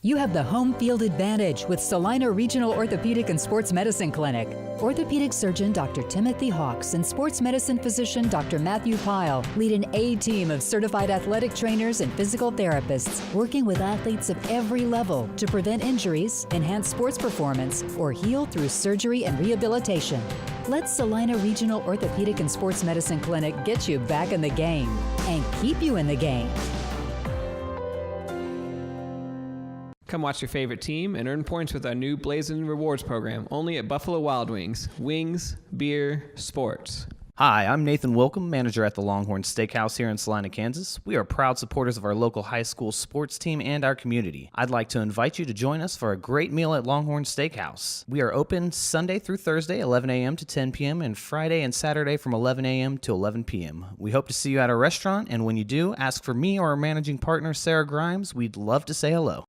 You have the home field advantage with Salina Regional Orthopedic and Sports Medicine Clinic. Orthopedic surgeon Dr. Timothy Hawks and sports medicine physician Dr. Matthew Pyle lead an A-team of certified athletic trainers and physical therapists working with athletes of every level to prevent injuries, enhance sports performance, or heal through surgery and rehabilitation. Let Salina Regional Orthopedic and Sports Medicine Clinic get you back in the game and keep you in the game. Come watch your favorite team and earn points with our new Blazin' Rewards program, only at Buffalo Wild Wings. Wings, beer, sports. Hi, I'm Nathan Wilcom, manager at the Longhorn Steakhouse here in Salina, Kansas. We are proud supporters of our local high school sports team and our community. I'd like to invite you to join us for a great meal at Longhorn Steakhouse. We are open Sunday through Thursday, 11 a.m. to 10 p.m., and Friday and Saturday from 11 a.m. to 11 p.m. We hope to see you at our restaurant, and when you do, ask for me or our managing partner, Sarah Grimes. We'd love to say hello.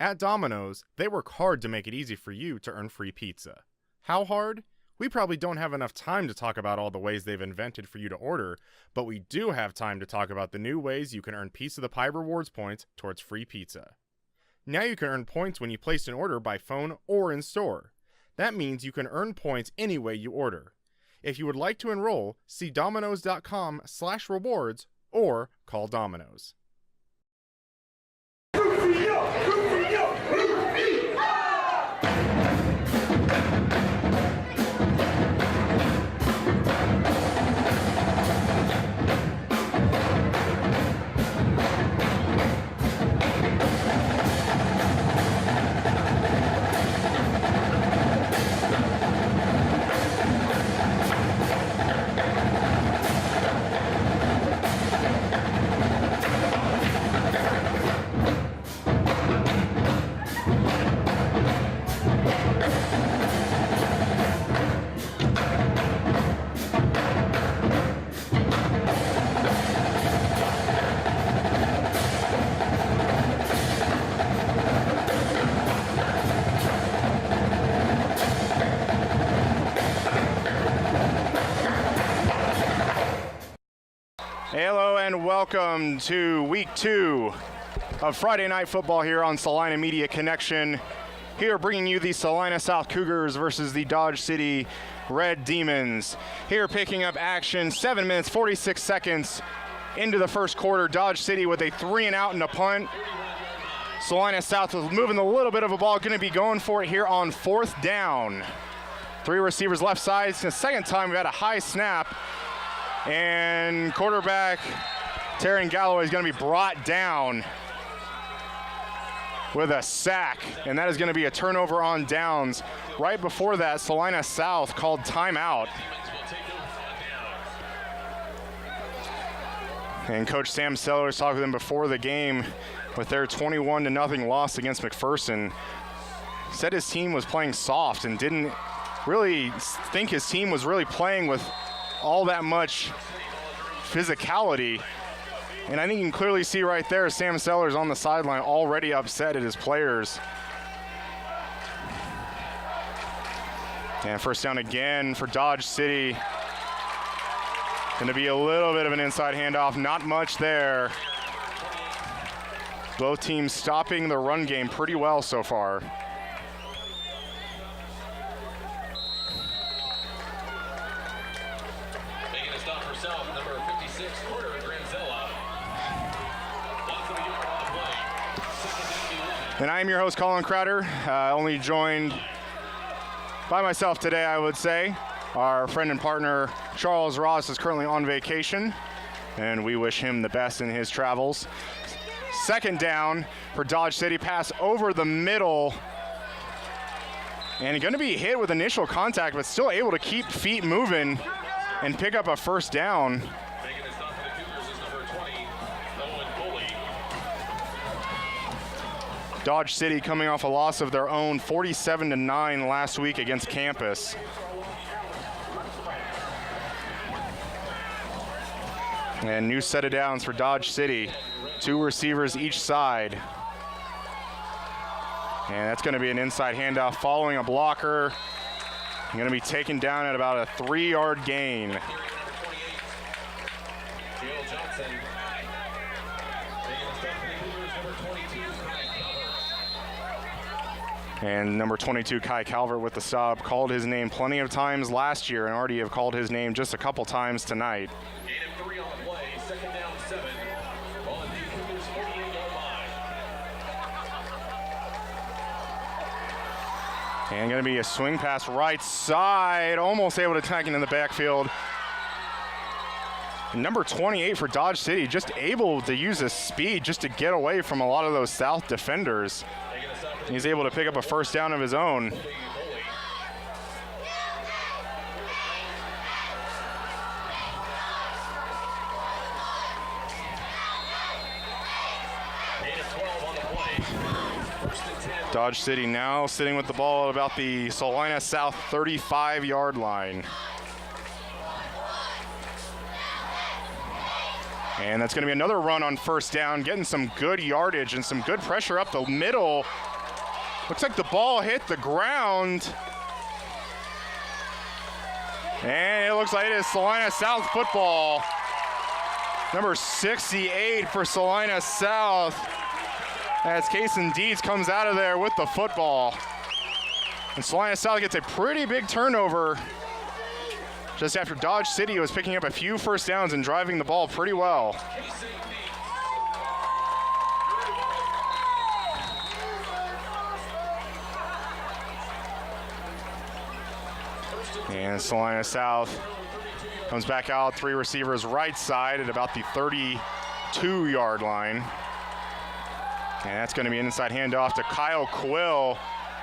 At Domino's, they work hard to make it easy for you to earn free pizza. How hard? We probably don't have enough time to talk about all the ways they've invented for you to order, but we do have time to talk about the new ways you can earn Piece of the Pie rewards points towards free pizza. Now you can earn points when you place an order by phone or in store. That means you can earn points any way you order. If you would like to enroll, see dominos.com/rewards or call Domino's. Hello and welcome to week 2 of Friday Night Football here on Salina Media Connection. Here bringing you the Salina South Cougars versus the Dodge City Red Demons. Here picking up action, 7 minutes, 46 seconds into the first quarter. Dodge City with a 3-and-out and a punt. Salina South was moving a little bit of a ball, going to be going for it here on 4th down. 3 receivers left side. It's the second time we've had a high snap. And quarterback Taryn Galloway is going to be brought down with a sack, and that is going to be a turnover on downs. Right before that, Salina South called timeout. And Coach Sam Sellers talked with them before the game with their 21-0 loss against McPherson. Said his team was playing soft and didn't really think his team was really playing with all that much physicality. And I think you can clearly see right there Sam Sellers on the sideline already upset at his players. And first down again for Dodge City. Going to be a little bit of an inside handoff, not much there. Both teams stopping the run game pretty well so far. And I am your host, Colin Crowder, only joined by myself today, I would say. Our friend and partner, Charles Ross, is currently on vacation, and we wish him the best in his travels. Second down for Dodge City, pass over the middle. And going to be hit with initial contact, but still able to keep feet moving and pick up a first down. Dodge City coming off a loss of their own 47-9 last week against Campus. And new set of downs for Dodge City. 2 receivers each side. And that's going to be an inside handoff following a blocker. Going to be taken down at about a 3-yard gain. And number 22, Kai Calvert with the sub, called his name plenty of times last year and already have called his name just a couple times tonight. Gain of 3 on the play, second down 7. Ball at the Cougars 48-yard line. And going to be a swing pass right side, almost able to tag in the backfield. Number 28 for Dodge City, just able to use his speed just to get away from a lot of those South defenders. He's able to pick up a first down of his own. Dodge City now sitting with the ball at about the Salina South 35-yard line. And that's going to be another run on first down, getting some good yardage and some good pressure up the middle. Looks like the ball hit the ground. And it looks like it is Salina South football. Number 68 for Salina South. As Kason Deeds comes out of there with the football. And Salina South gets a pretty big turnover just after Dodge City was picking up a few first downs and driving the ball pretty well. And Salina South comes back out, 3 receivers right side at about the 32-yard line. And that's going to be an inside handoff to Kyle Quill.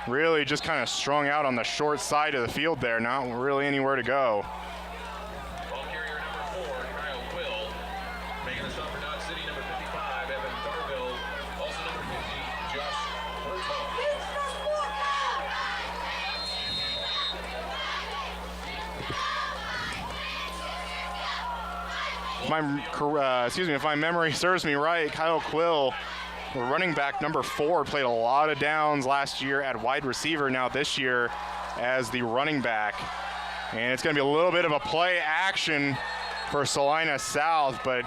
Really just kind of strung out on the short side of the field there, not really anywhere to go. Ball carrier number 4, Kyle Quill. Making the stop for Dodge City, number 55, Evan Darville. Also number 50, Josh Berthold. If my memory serves me right, Kyle Quill, the running back number 4, played a lot of downs last year at wide receiver, now this year as the running back. And it's going to be a little bit of a play action for Salina South, but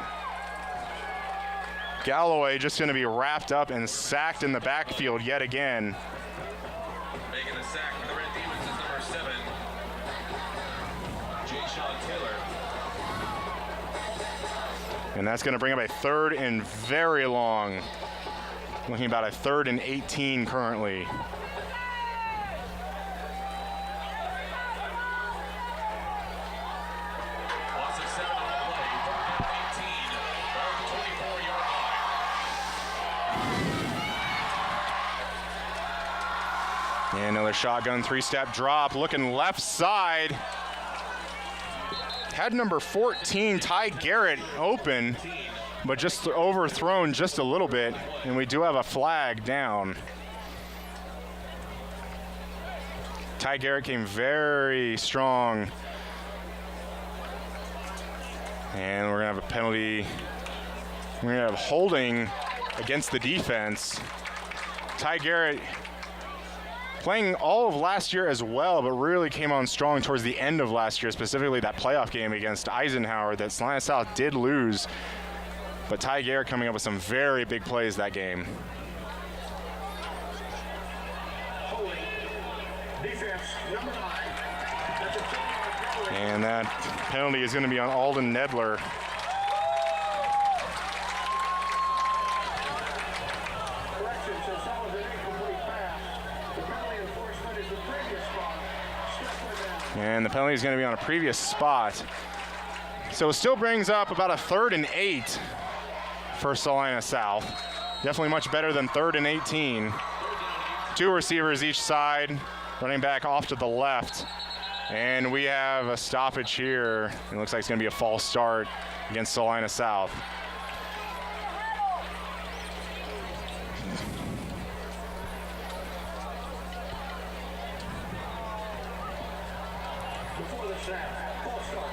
Galloway just going to be wrapped up and sacked in the backfield yet again. Making the sack for the Red Demons is number 7, Jay Sean Taylor. And that's going to bring up a 3rd and very long. Looking about a 3rd and 18 currently. Loss of 7 on the play, 3rd down 18, ball at the 24-yard line. And another shotgun 3-step drop, looking left side. Had number 14, Ty Garrett, open, but just overthrown just a little bit, and we do have a flag down. Ty Garrett came very strong. And we're gonna have a penalty. We're gonna have holding against the defense. Ty Garrett playing all of last year as well, but really came on strong towards the end of last year, specifically that playoff game against Eisenhower that Salina South did lose. But Ty Garrett coming up with some very big plays that game. And that penalty is going to be on Alden Nedler. And the penalty is going to be on a previous spot. So it still brings up about a 3rd and 8 for Salina South. Definitely much better than 3rd and 18. 2 receivers each side, running back off to the left. And we have a stoppage here. It looks like it's going to be a false start against Salina South. Before the snap, false start.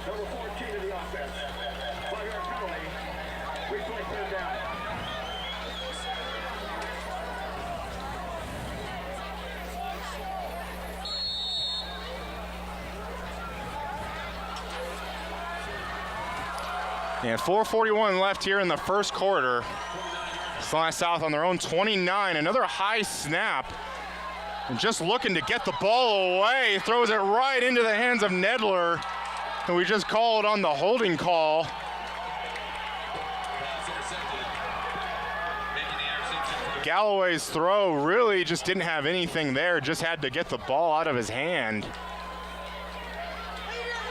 Number 14 of the offense. 5-yard penalty. We play 3rd down. And 4:41 left here in the first quarter. Salina South on their own 29. Another high snap. And just looking to get the ball away, throws it right into the hands of Nedler. And we just called on the holding call. Galloway's throw really just didn't have anything there, just had to get the ball out of his hand.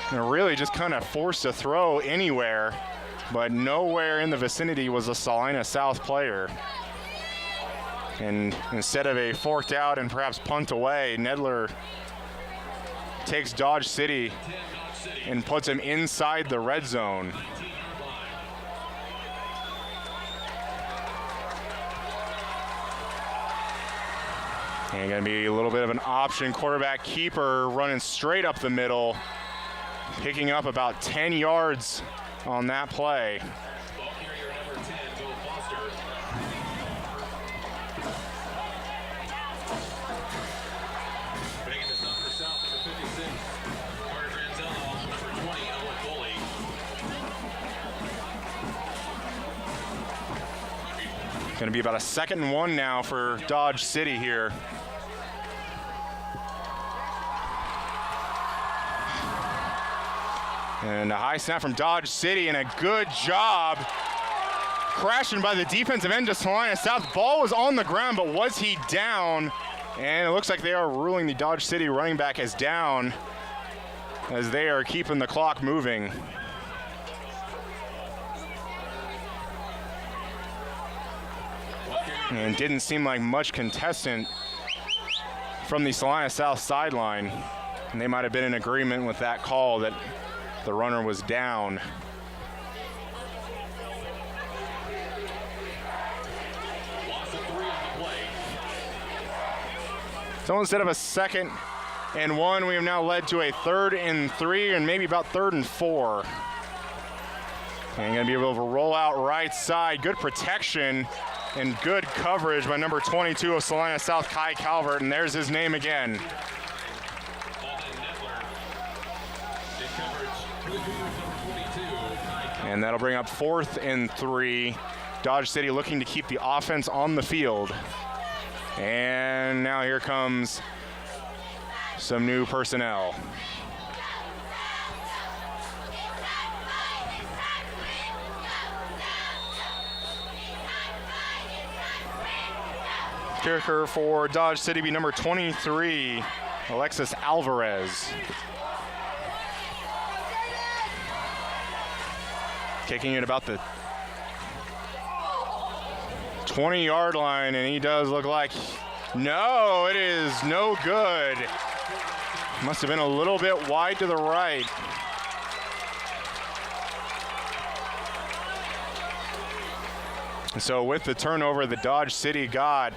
And really just kind of forced a throw anywhere, but nowhere in the vicinity was a Salina South player. And instead of a forked out and perhaps punt away, Nedler takes Dodge City and puts him inside the red zone. And gonna be a little bit of an option quarterback keeper running straight up the middle, picking up about 10 yards on that play. Ball carrier number 10, Bill Foster. Making this up for South, number 56, Carter Granzello, number 20, Owen Foley. Gonna be about a 2nd and 1 now for Dodge City here. And a high snap from Dodge City and a good job crashing by the defensive end to Salina South. Ball was on the ground, but was he down? And it looks like they are ruling the Dodge City running back as down as they are keeping the clock moving. And didn't seem like much contestant from the Salina South sideline. And they might have been in agreement with that call that the runner was down. Loss of 3 on the play. So instead of a 2nd and 1, we have now led to a 3rd and 3 and maybe about 3rd and 4. And gonna be able to roll out right side. Good protection and good coverage by number 22 of Salina South, Kai Calvert, and there's his name again. And that'll bring up 4th and 3. Dodge City looking to keep the offense on the field. And now here comes some new personnel. Kicker for Dodge City be number 23, Alexis Alvarez. Kicking it about the 20-yard line, and he does look like, no, it is no good. Must have been a little bit wide to the right. So with the turnover, the Dodge City got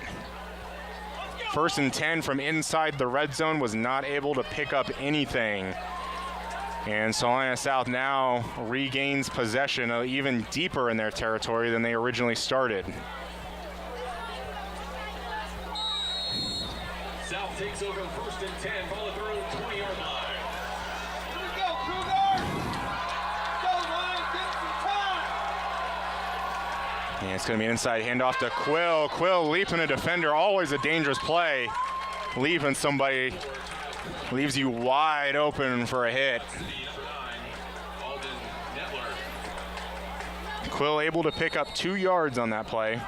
1st and 10 from inside the red zone, was not able to pick up anything. And Salina South now regains possession even deeper in their territory than they originally started. South takes over 1st and 10, ball at their own 20-yard line. Here we go, Cougars! Go, Lions, get some time! And it's going to be an inside handoff to Quill. Quill leaping a defender, always a dangerous play. Leaving somebody leaves you wide open for a hit. Quill able to pick up 2 yards on that play.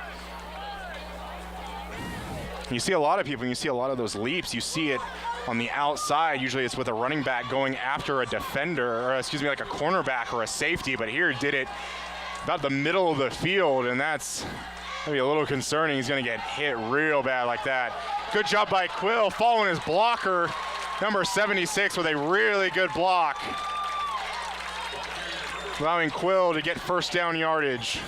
You see a lot of people, you see a lot of those leaps, you see it on the outside. Usually it's with a running back going after a defender, or excuse me, like a cornerback or a safety, but here did it about the middle of the field, and that's maybe a little concerning. He's gonna get hit real bad like that. Good job by Quill, following his blocker, number 76, with a really good block, allowing Quill to get 1st down yardage.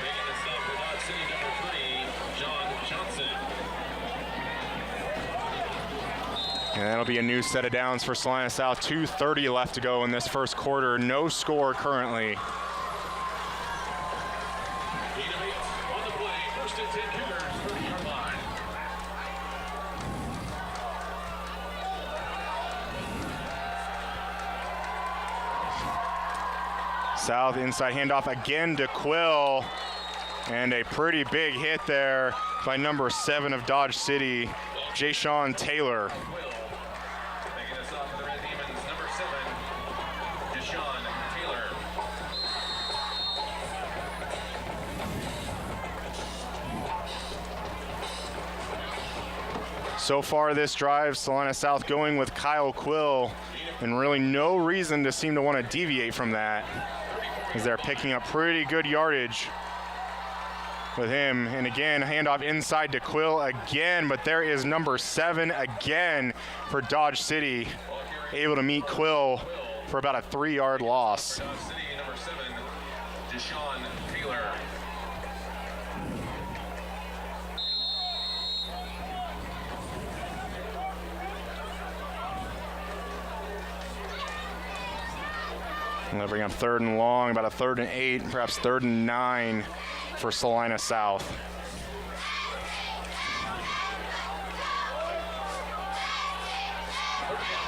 Making this up for Dodge City, number 3, John Johnson. And that'll be a new set of downs for Salina South. 2:30 left to go in this first quarter. No score currently. 8 of 8 on the play. 1st and 10 Cougars, 30-yard line. South inside handoff again to Quill. And a pretty big hit there by number 7 of Dodge City, Jashawn Taylor. Making us off for the Red Demons, number 7, Deshaun Taylor. So far this drive, Salina South going with Kyle Quill, and really no reason to seem to want to deviate from that, as they're picking up pretty good yardage with him. And again, handoff inside to Quill again, but there is number 7 again for Dodge City, able to meet Quill for about a 3-yard loss. Dodge City, number 7, Deshaun Taylor. And they'll bring up 3rd and long, about a 3rd and 8, perhaps 3rd and 9 for Salina South. Third down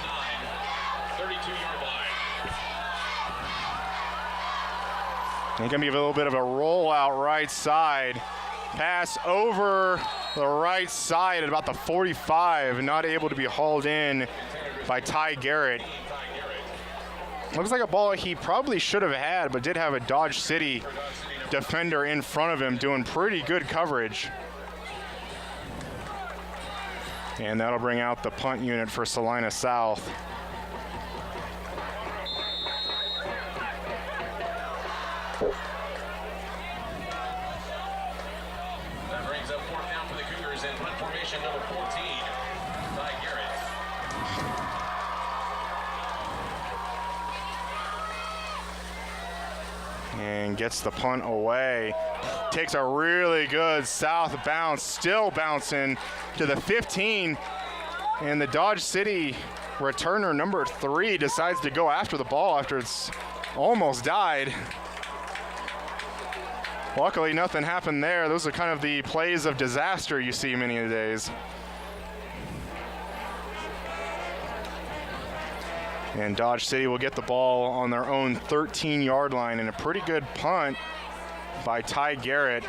9, 32-yard line. It's gonna be a little bit of a rollout right side. Pass over the right side at about the 45, not able to be hauled in by Ty Garrett. Looks like a ball he probably should have had, but did have a Dodge City defender in front of him doing pretty good coverage. And that'll bring out the punt unit for Salina South. That brings up 4th down for the Cougars in punt formation, number 14, Ty Garrett. And gets the punt away. Takes a really good south bounce, still bouncing to the 15. And the Dodge City returner number 3 decides to go after the ball after it's almost died. Luckily, nothing happened there. Those are kind of the plays of disaster you see many of the days. And Dodge City will get the ball on their own 13-yard line, and a pretty good punt by Ty Garrett.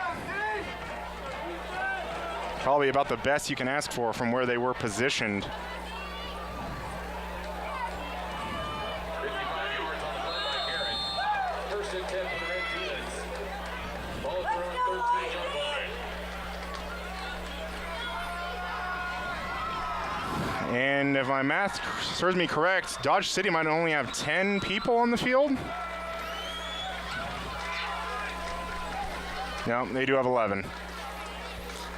Probably about the best you can ask for from where they were positioned. 55 yards on the play by Garrett. 1st and 10 for the Red Demons. Ball thrown 13-yard line. And if my math serves me correct, Dodge City might only have 10 people on the field. No, they do have 11.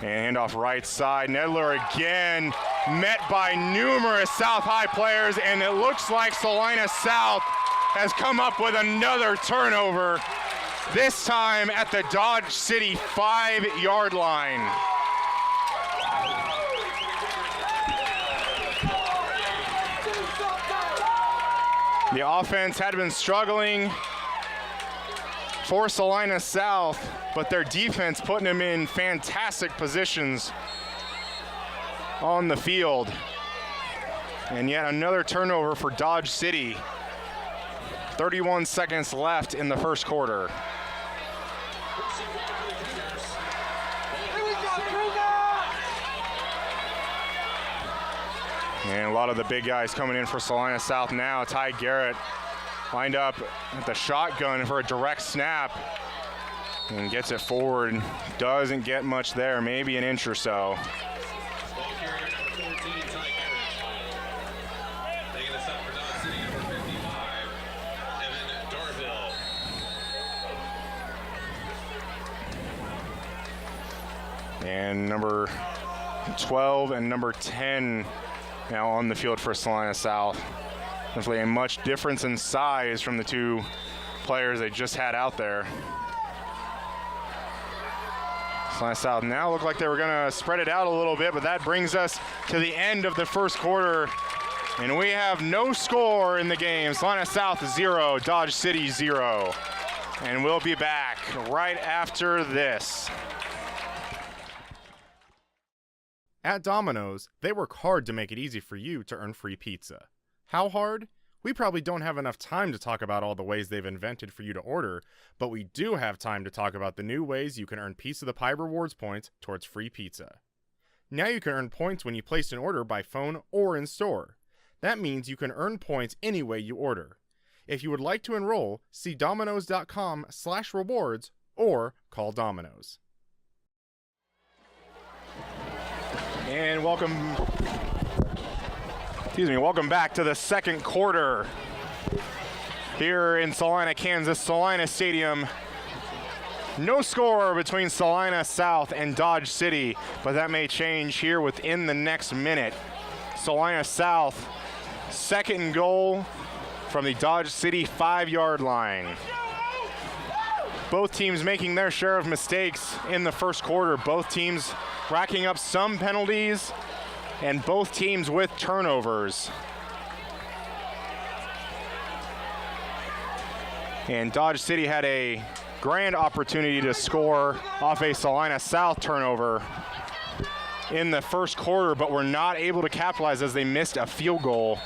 And handoff right side. Nedler again, met by numerous South High players, and it looks like Salina South has come up with another turnover, this time at the Dodge City 5-yard line. The offense had been struggling for Salina South, but their defense putting them in fantastic positions on the field. And yet another turnover for Dodge City. 31 seconds left in the first quarter. And a lot of the big guys coming in for Salina South now. Ty Garrett lined up at the shotgun for a direct snap and gets it forward. Doesn't get much there, maybe an inch or so. Ball carrier number 14, Ty Garrett. Taking us up for Dodge City, number 55, Evan Darville. And number 12 and number 10 now on the field for Salina South. Definitely a much difference in size from the two players they just had out there. Salina South now look like they were gonna spread it out a little bit, but that brings us to the end of the first quarter. And we have no score in the game. Salina South 0, Dodge City 0. And we'll be back right after this. At Domino's, they work hard to make it easy for you to earn free pizza. How hard? We probably don't have enough time to talk about all the ways they've invented for you to order, but we do have time to talk about the new ways you can earn Piece of the Pie rewards points towards free pizza. Now you can earn points when you place an order by phone or in store. That means you can earn points any way you order. If you would like to enroll, see Domino's.com/rewards or call Domino's. And welcome back to the second quarter here in Salina, Kansas, Salina Stadium. No score between Salina South and Dodge City, but that may change here within the next minute. Salina South, second and goal from the Dodge City 5-yard line. Both teams making their share of mistakes in the first quarter. Both teams racking up some penalties, and both teams with turnovers. And Dodge City had a grand opportunity to score off a Salina South turnover in the first quarter, but were not able to capitalize as they missed a field goal.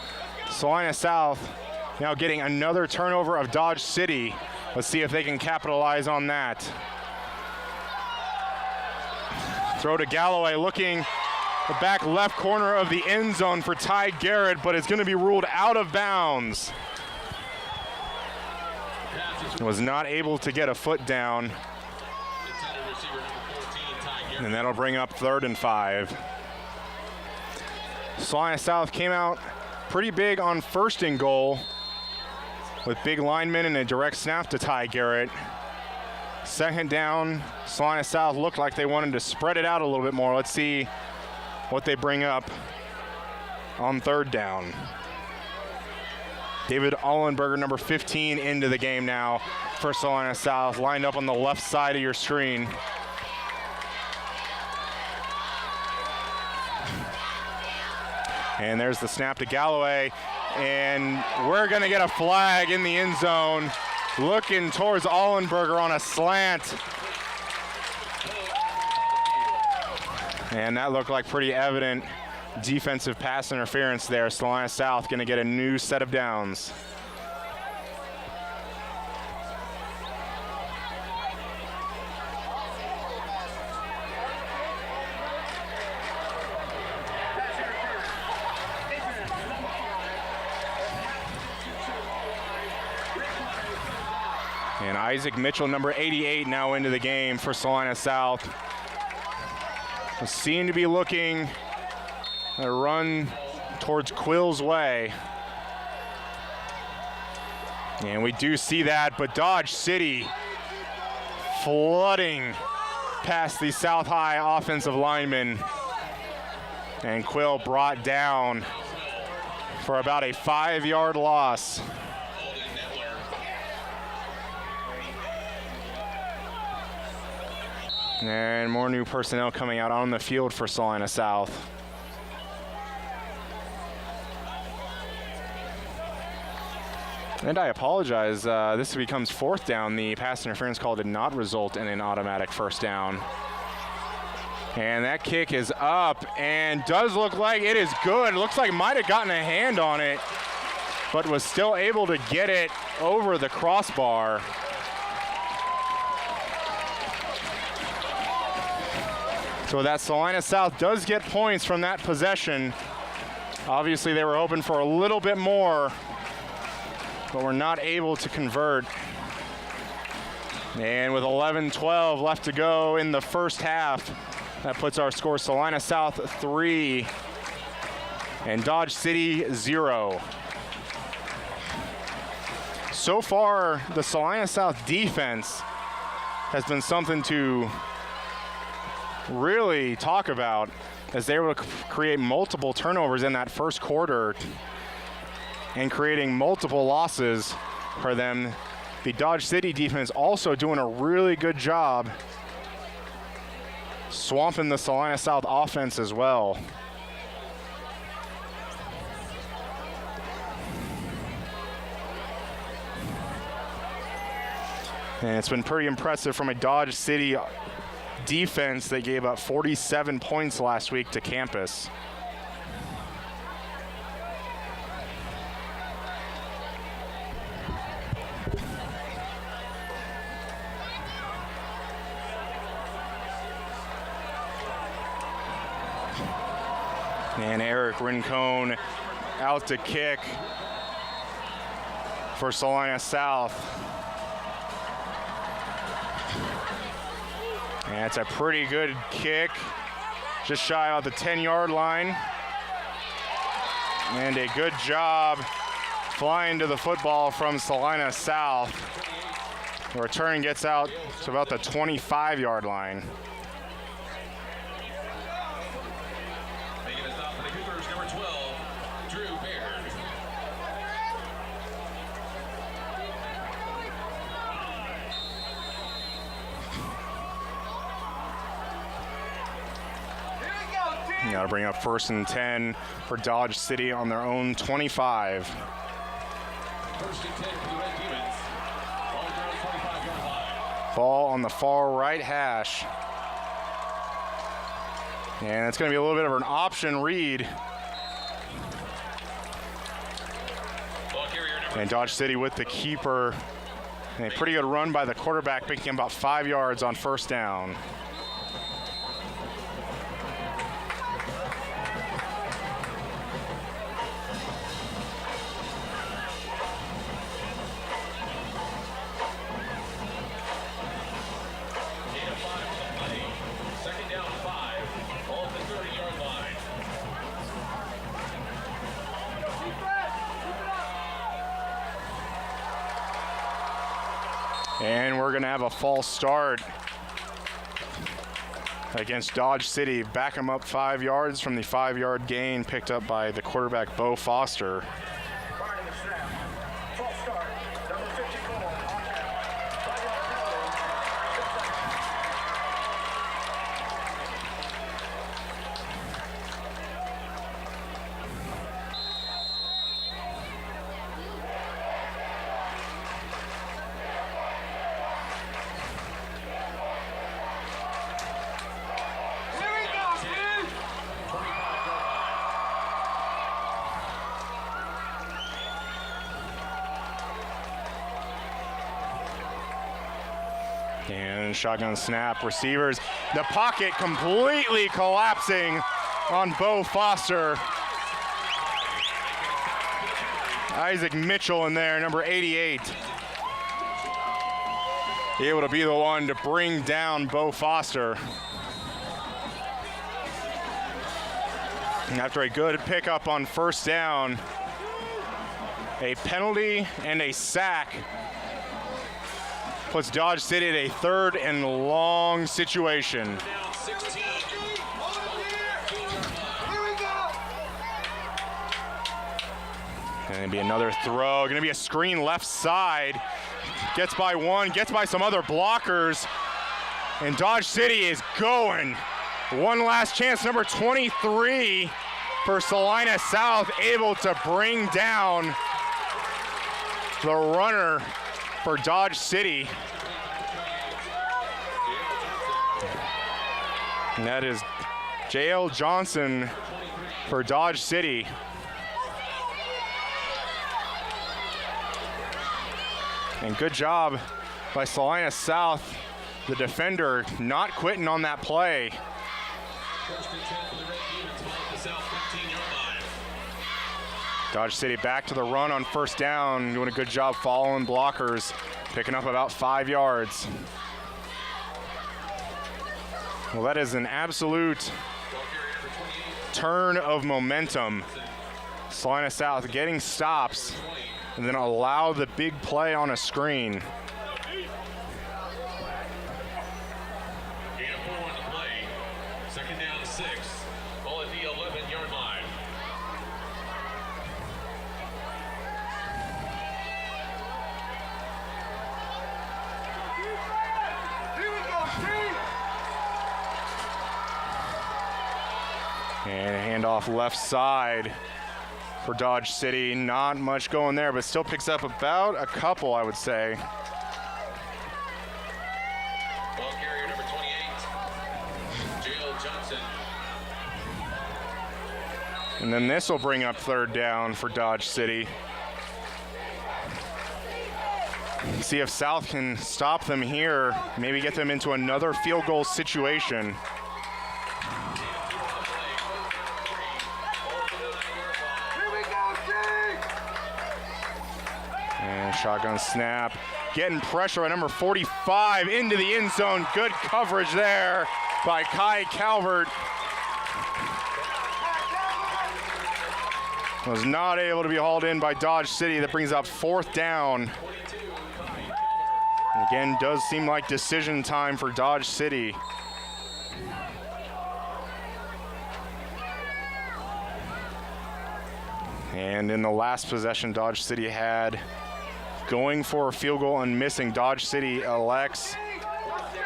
Salina South now getting another turnover of Dodge City. Let's see if they can capitalize on that. Throw to Galloway, looking the back left corner of the end zone for Ty Garrett, but it's going to be ruled out of bounds. Was not able to get a foot down. And that'll bring up 3rd and 5. Salina South came out pretty big on 1st and goal with big linemen and a direct snap to Ty Garrett. 2nd down, Salina South looked like they wanted to spread it out a little bit more. Let's see what they bring up on 3rd down. David Allenberger, number 15, into the game now for Salina South, lined up on the left side of your screen. And there's the snap to Galloway, and we're going to get a flag in the end zone, looking towards Allenberger on a slant. And that looked like pretty evident defensive pass interference there. Salina South going to get a new set of downs. And Isaac Mitchell, number 88, now into the game for Salina South. Seem to be looking a run towards Quill's way. And we do see that, but Dodge City flooding past the South High offensive lineman. And Quill brought down for about a 5-yard loss. And more new personnel coming out on the field for Salina South. And I apologize, this becomes 4th down. The pass interference call did not result in an automatic 1st down. And that kick is up and does look like it is good. Looks like might have gotten a hand on it, but was still able to get it over the crossbar. So that Salina South does get points from that possession. Obviously they were hoping for a little bit more, but were not able to convert. And with 11-12 left to go in the first half, that puts our score Salina South 3 and Dodge City 0. So far, the Salina South defense has been something to really talk about, as they were able to create multiple turnovers in that first quarter and creating multiple losses for them. The Dodge City defense also doing a really good job swamping the Salina South offense as well. And it's been pretty impressive from a Dodge City defense that gave up 47 points last week to campus. And Eric Rincon out to kick for Salina South. And it's a pretty good kick, just shy of the 10-yard line. And a good job flying to the football from Salina South. The return gets out to about the 25-yard line. Making a stop for the Cougars, number 12, Drew Baird. You got to bring up 1st and 10 for Dodge City on their own 25. 1st and 10 for the Red Demons. On their own 25-yard line. Ball on the far right hash. And it's going to be a little bit of an option read. Ball carrier number And Dodge City with the keeper. And a pretty good run by the quarterback, picking him about 5 yards on 1st down. Gain of 5 on the play. 2nd down 5. Ball at the 30-yard line. And we're going to have a false start against Dodge City. Back them up 5 yards from the 5-yard gain picked up by the quarterback, Bo Foster. Firing the snap. False start. Number 54 on that. 5-yard penalty. 6 seconds. And shotgun snap, receivers. The pocket completely collapsing on Bo Foster. Isaac Mitchell in there, number 88. Able to be the one to bring down Bo Foster. And after a good pickup on 1st down, a penalty and a sack puts Dodge City at a 3rd and long situation. Down 16. And it'll be another throw. Gonna be a screen left side. Gets by one, gets by some other blockers. And Dodge City is going. One last chance, number 23 for Salina South, able to bring down the runner for Dodge City. And that is J.L. Johnson for Dodge City. And good job by Salina South, the defender, not quitting on that play. 1st and 10 for the Red Demons. Ball at the south 15-yard line. Dodge City back to the run on 1st down, doing a good job following blockers, picking up about 5 yards. Well, that is an absolute Ball carrier number 28. turn of momentum. Salina South getting stops and then allow the big play on a screen. Gain of 4 on the play. 2nd down 6. Ball at the 11-yard line. And a handoff left side for Dodge City. Not much going there, but still picks up about a couple, I would say. Ball carrier number 28. J.L. Johnson. And then this will bring up 3rd down for Dodge City. See if South can stop them here, maybe get them into another field goal situation. Shotgun snap. Getting pressure on number 45 into the end zone. Good coverage there by Kai Calvert. Was not able to be hauled in by Dodge City. That brings up 4th down. And again, does seem like decision time for Dodge City. And in the last possession Dodge City had, going for a field goal and missing, Dodge City elects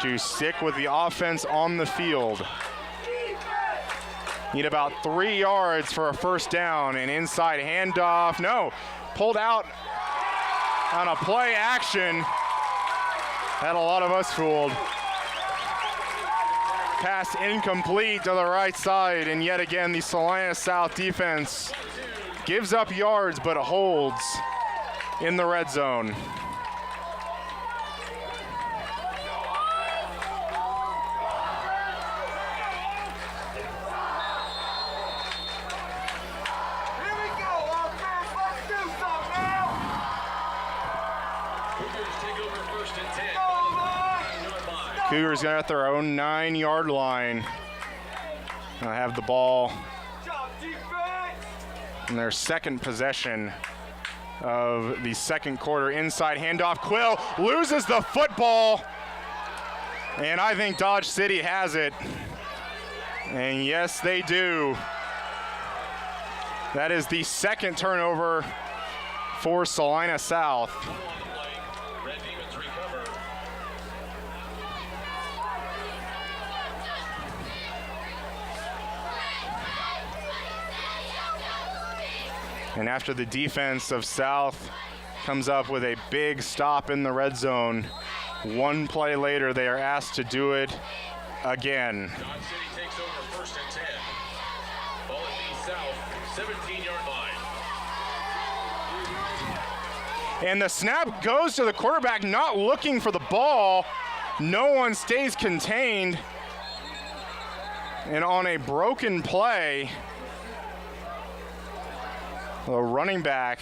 to stick with the offense on the field. Need about 3 yards for a 1st down. An inside handoff. No, pulled out on a play action. Had a lot of us fooled. Pass incomplete to the right side, and yet again the Salina South defense gives up yards but holds in the red zone. Cougars got at their own 9-yard line. They'll have the ball in their second possession of the second quarter. Inside handoff. Quill loses the football. And I think Dodge City has it. And yes, they do. That is the second turnover for Salina South. And after the defense of South comes up with a big stop in the red zone, one play later they are asked to do it again. Dodge City takes over 1st and 10. Ball at the South 17-yard line. And the snap goes to the quarterback, not looking for the ball. No one stays contained. And on a broken play, the running back,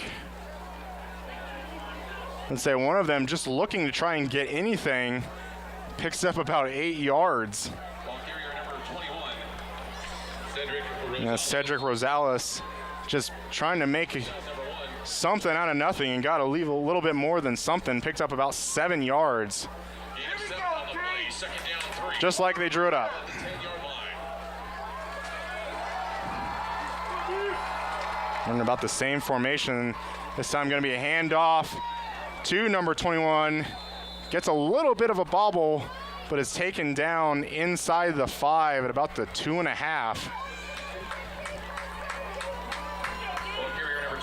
let's say one of them just looking to try and get anything, picks up about 8 yards. Ball carrier number 21, Cedric Rosales just trying to make something out of nothing and got to leave a little bit more than something, picked up about 7 yards. Just like they drew it up. And about the same formation. This time going to be a handoff to number 21. Gets a little bit of a bobble, but is taken down inside the 5 at about the 2.5.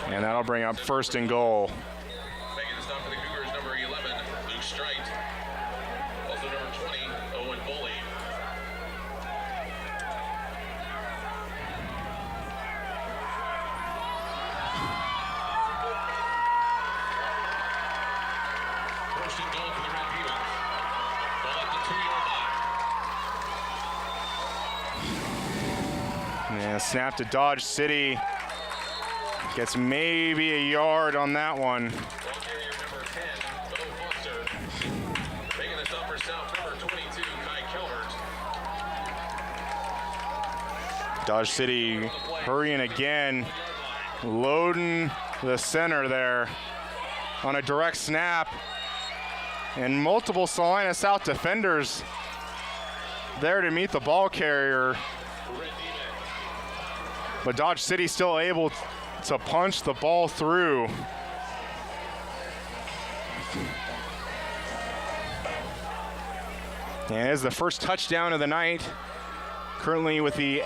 And that'll bring up 1st and goal. Making the stop for the Cougars, number 11, Luke Strite. Also number 20, Owen Foley. First and goal for the Red Demons. Ball at the 2-yard line. And snap to Dodge City. Gets maybe a yard on that one. Ball carrier number 10, Bo Foster. Making the stop for South, number 22, Kai Calvert. Dodge City hurrying again, loading the center there on a direct snap. And multiple Salina South defenders there to meet the ball carrier. But Dodge City still able to punch the ball through. And it is the first touchdown of the night. Currently with the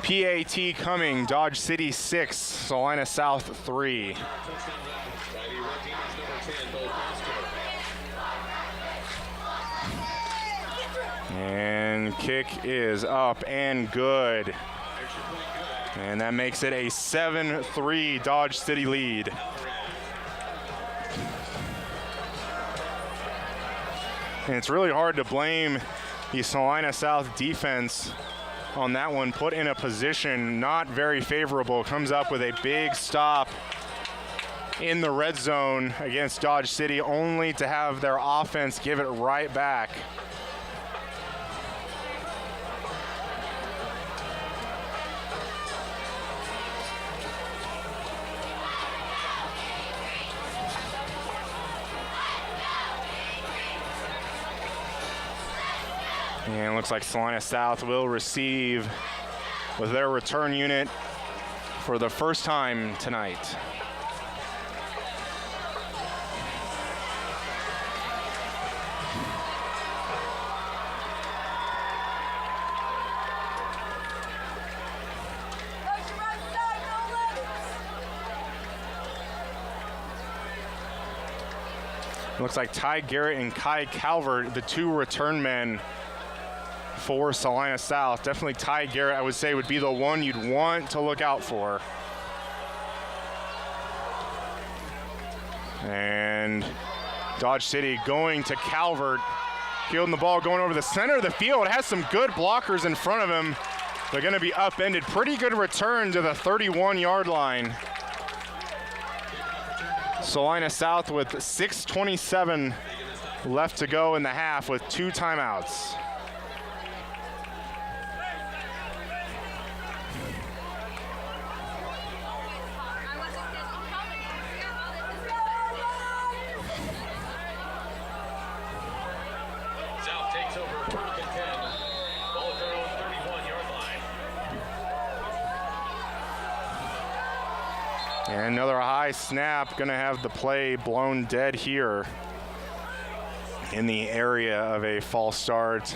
PAT coming, Dodge City 6, Salina South 3. And kick is up and good. And that makes it a 7-3 Dodge City lead. And it's really hard to blame the Salina South defense on that one. Put in a position not very favorable. Comes up with a big stop in the red zone against Dodge City, only to have their offense give it right back. And it looks like Salina South will receive with their return unit for the first time tonight. Looks like Ty Garrett and Kai Calvert, the two return men for Salina South. Definitely Ty Garrett, I would say, would be the one you'd want to look out for. And Dodge City going to Calvert, fielding the ball, going over the center of the field. Has some good blockers in front of him. They're going to be upended. Pretty good return to the 31-yard line. Salina South with 6:27 left to go in the half with 2 timeouts. South takes over first and 10. Ball at their own 31-yard line. And another high snap, gonna have the play blown dead here in the area of a false start.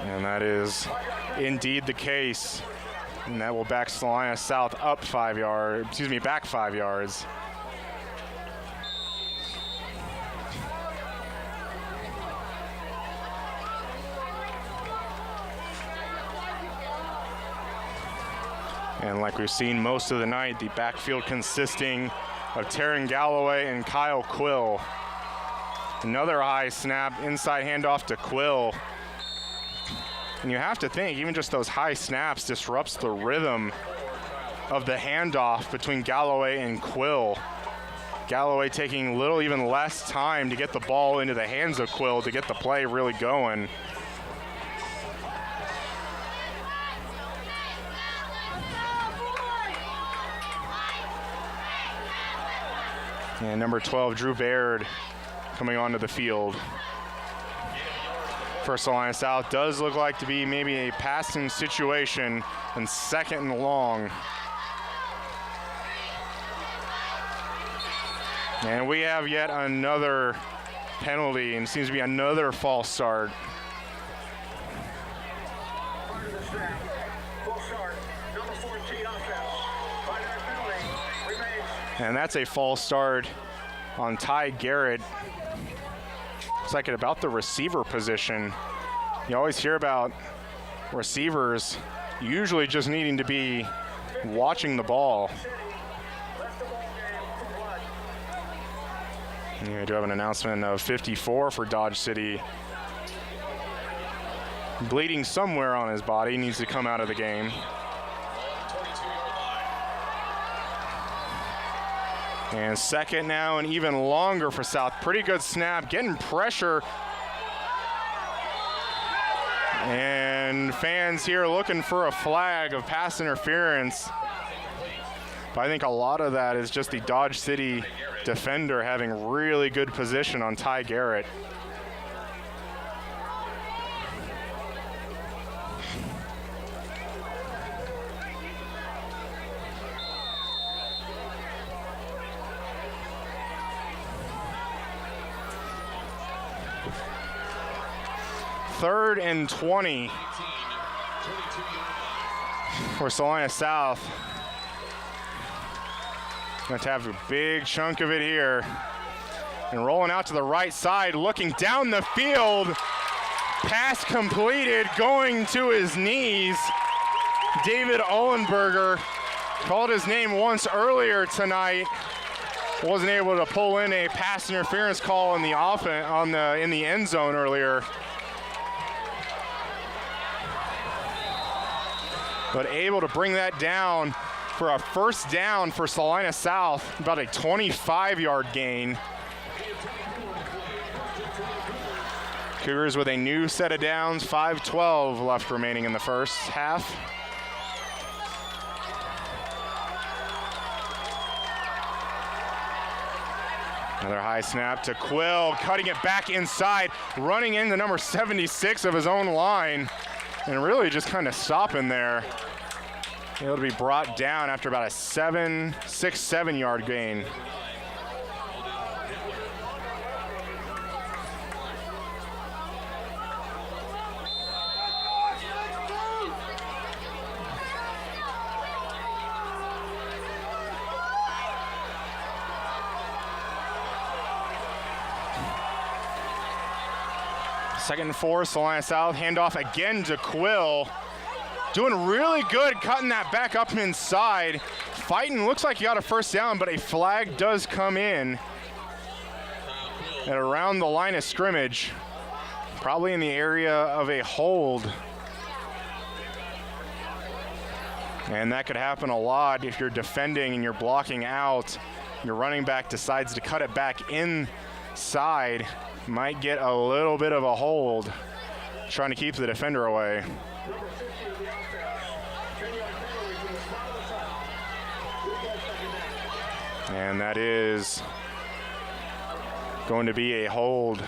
And that is indeed the case. And that will back Salina South up 5 yards, back 5 yards. And like we've seen most of the night, the backfield consisting of Taryn Galloway and Kyle Quill. Another high snap, inside handoff to Quill. And you have to think, even just those high snaps disrupts the rhythm of the handoff between Galloway and Quill. Galloway taking little, even less time to get the ball into the hands of Quill to get the play really going. And number 12, Drew Baird, coming onto the field for Salina South. Does look like to be maybe a passing situation and 2nd and long. And we have yet another penalty, and it seems to be another false start. And that's a false start on Ty Garrett. Looks like at about the receiver position. You always hear about receivers usually just needing to be watching the ball. And we do have an announcement of 54 for Dodge City. Bleeding somewhere on his body, needs to come out of the game. And 2nd now and even longer for South. Pretty good snap, getting pressure. And fans here looking for a flag of pass interference. But I think a lot of that is just the Dodge City defender having really good position on Ty Garrett. Third and 20 for Salina South. Going to have a big chunk of it here. And rolling out to the right side, looking down the field. Pass completed, going to his knees. David Ohlenberger called his name once earlier tonight. Wasn't able to pull in a pass interference call in the in the end zone earlier. But able to bring that down for a first down for Salina South, about a 25-yard gain. Cougars with a new set of downs, 5:12 left remaining in the first half. Another high snap to Quill, cutting it back inside, running into number 76 of his own line, and really just kind of stopping there. Able to be brought down after about a 6-7 yard gain. Second and 4, Salina South, handoff again to Quill. Doing really good cutting that back up inside. Fighting, looks like he got a first down, but a flag does come in at around the line of scrimmage. Probably in the area of a hold. And that could happen a lot if you're defending and you're blocking out. Your running back decides to cut it back inside. Might get a little bit of a hold, trying to keep the defender away. And that is going to be a hold.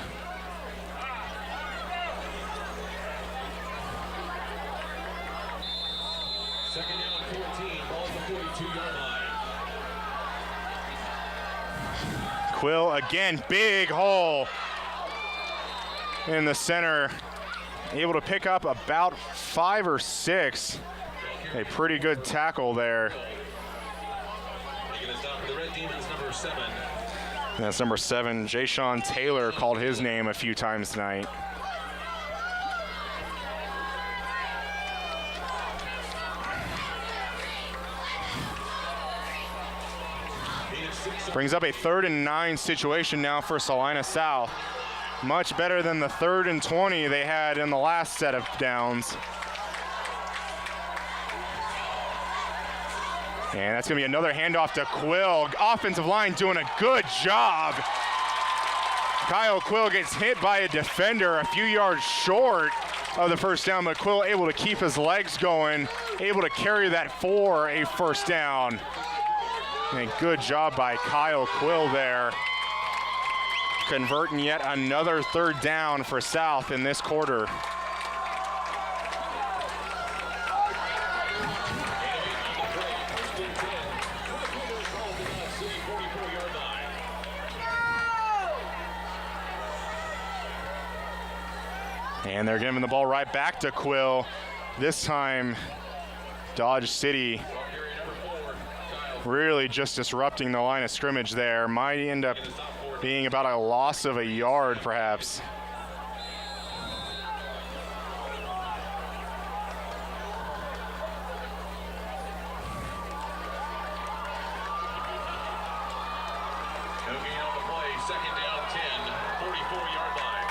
Second down, 14, ball at the 42-yard line. Quill again, big hole in the center. Able to pick up about 5 or 6. A pretty good tackle there. Making a stop for the Red Demons, number 7. That's number 7. Jay-Sean Taylor called his name a few times tonight. Brings up a 3rd and 9 situation now for Salina South. Much better than the 3rd and 20 they had in the last set of downs. And that's going to be another handoff to Quill. Offensive line doing a good job. Kyle Quill gets hit by a defender a few yards short of the first down, but Quill able to keep his legs going, able to carry that for a first down. And good job by Kyle Quill there. Converting yet another 3rd down for South in this quarter. And they're giving the ball right back to Quill. This time, Dodge City really just disrupting the line of scrimmage there. Might end up being about a loss of a yard, perhaps. No gain on the play, second down 10, 44-yard line.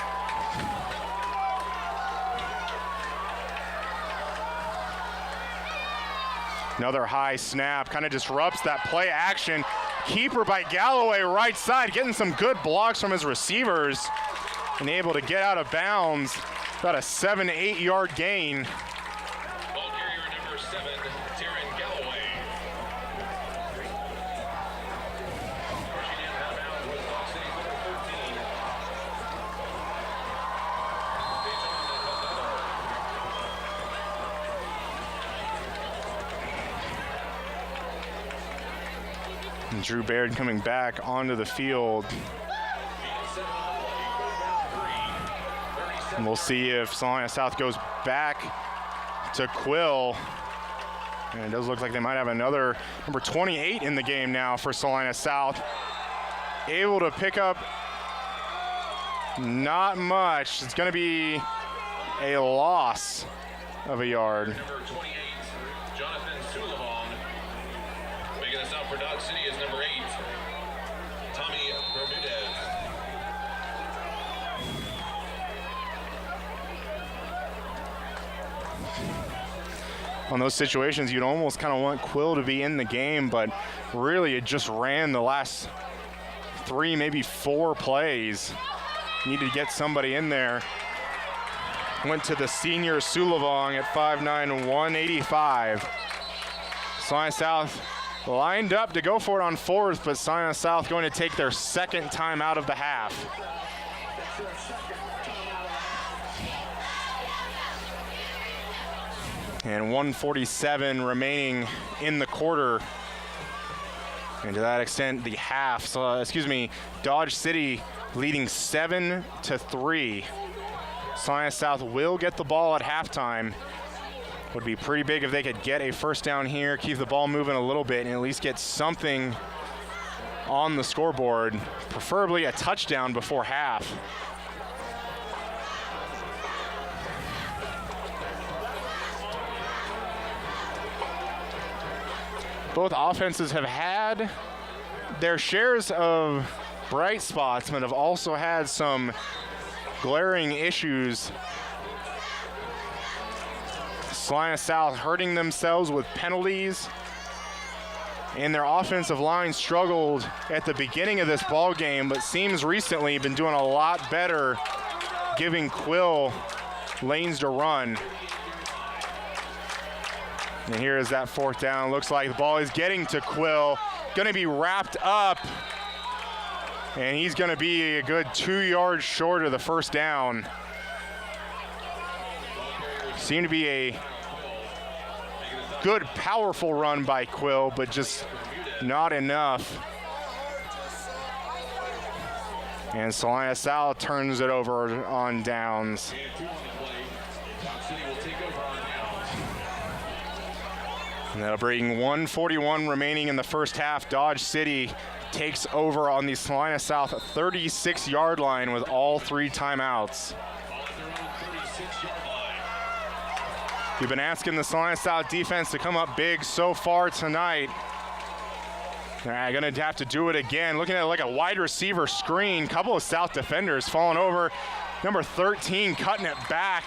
Another high snap, kind of disrupts that play action. Keeper by Galloway, right side, getting some good blocks from his receivers and able to get out of bounds. About a 7-8 yard gain. Ball carrier number 7, Taryn Galloway. Pushing in out of bounds was Dodge City's number 13. And Drew Baird coming back onto the field. And we'll see if Salina South goes back to Quill. And it does look like they might have another number 28 in the game now for Salina South. Able to pick up not much. It's going to be a loss of a yard. Number 28, Jonathan Sullivan. Making us out for Dodge City is number 8, Tommy Bermudez. on those situations, you'd almost kind of want Quill to be in the game, but really it just ran the last 3, maybe 4 plays. Needed to get somebody in there. Went to the senior Sulavong at 5'9", 185. Salina South lined up to go for it on 4th, but Salina South going to take their 2nd time out of the half. And 1:47 remaining in the quarter. And to that extent, the half, Dodge City leading 7-3. Salina South will get the ball at halftime. Would be pretty big if they could get a first down here, keep the ball moving a little bit, and at least get something on the scoreboard, preferably a touchdown before half. Both offenses have had their shares of bright spots, but have also had some glaring issues. Salina South hurting themselves with penalties, and their offensive line struggled at the beginning of this ball game, but seems recently been doing a lot better giving Quill lanes to run. And here is that 4th down. Looks like the ball is getting to Quill. Going to be wrapped up. And he's going to be a good 2 yards short of the first down. Seemed to be a good, powerful run by Quill, but just not enough. And Salina South turns it over on downs. And that'll bring 1:41 remaining in the first half. Dodge City takes over on the Salina South 36-yard line with all 3 timeouts. We've been asking the Salina South defense to come up big so far tonight. They're going to have to do it again. Looking at like a wide receiver screen, couple of South defenders falling over. Number 13 cutting it back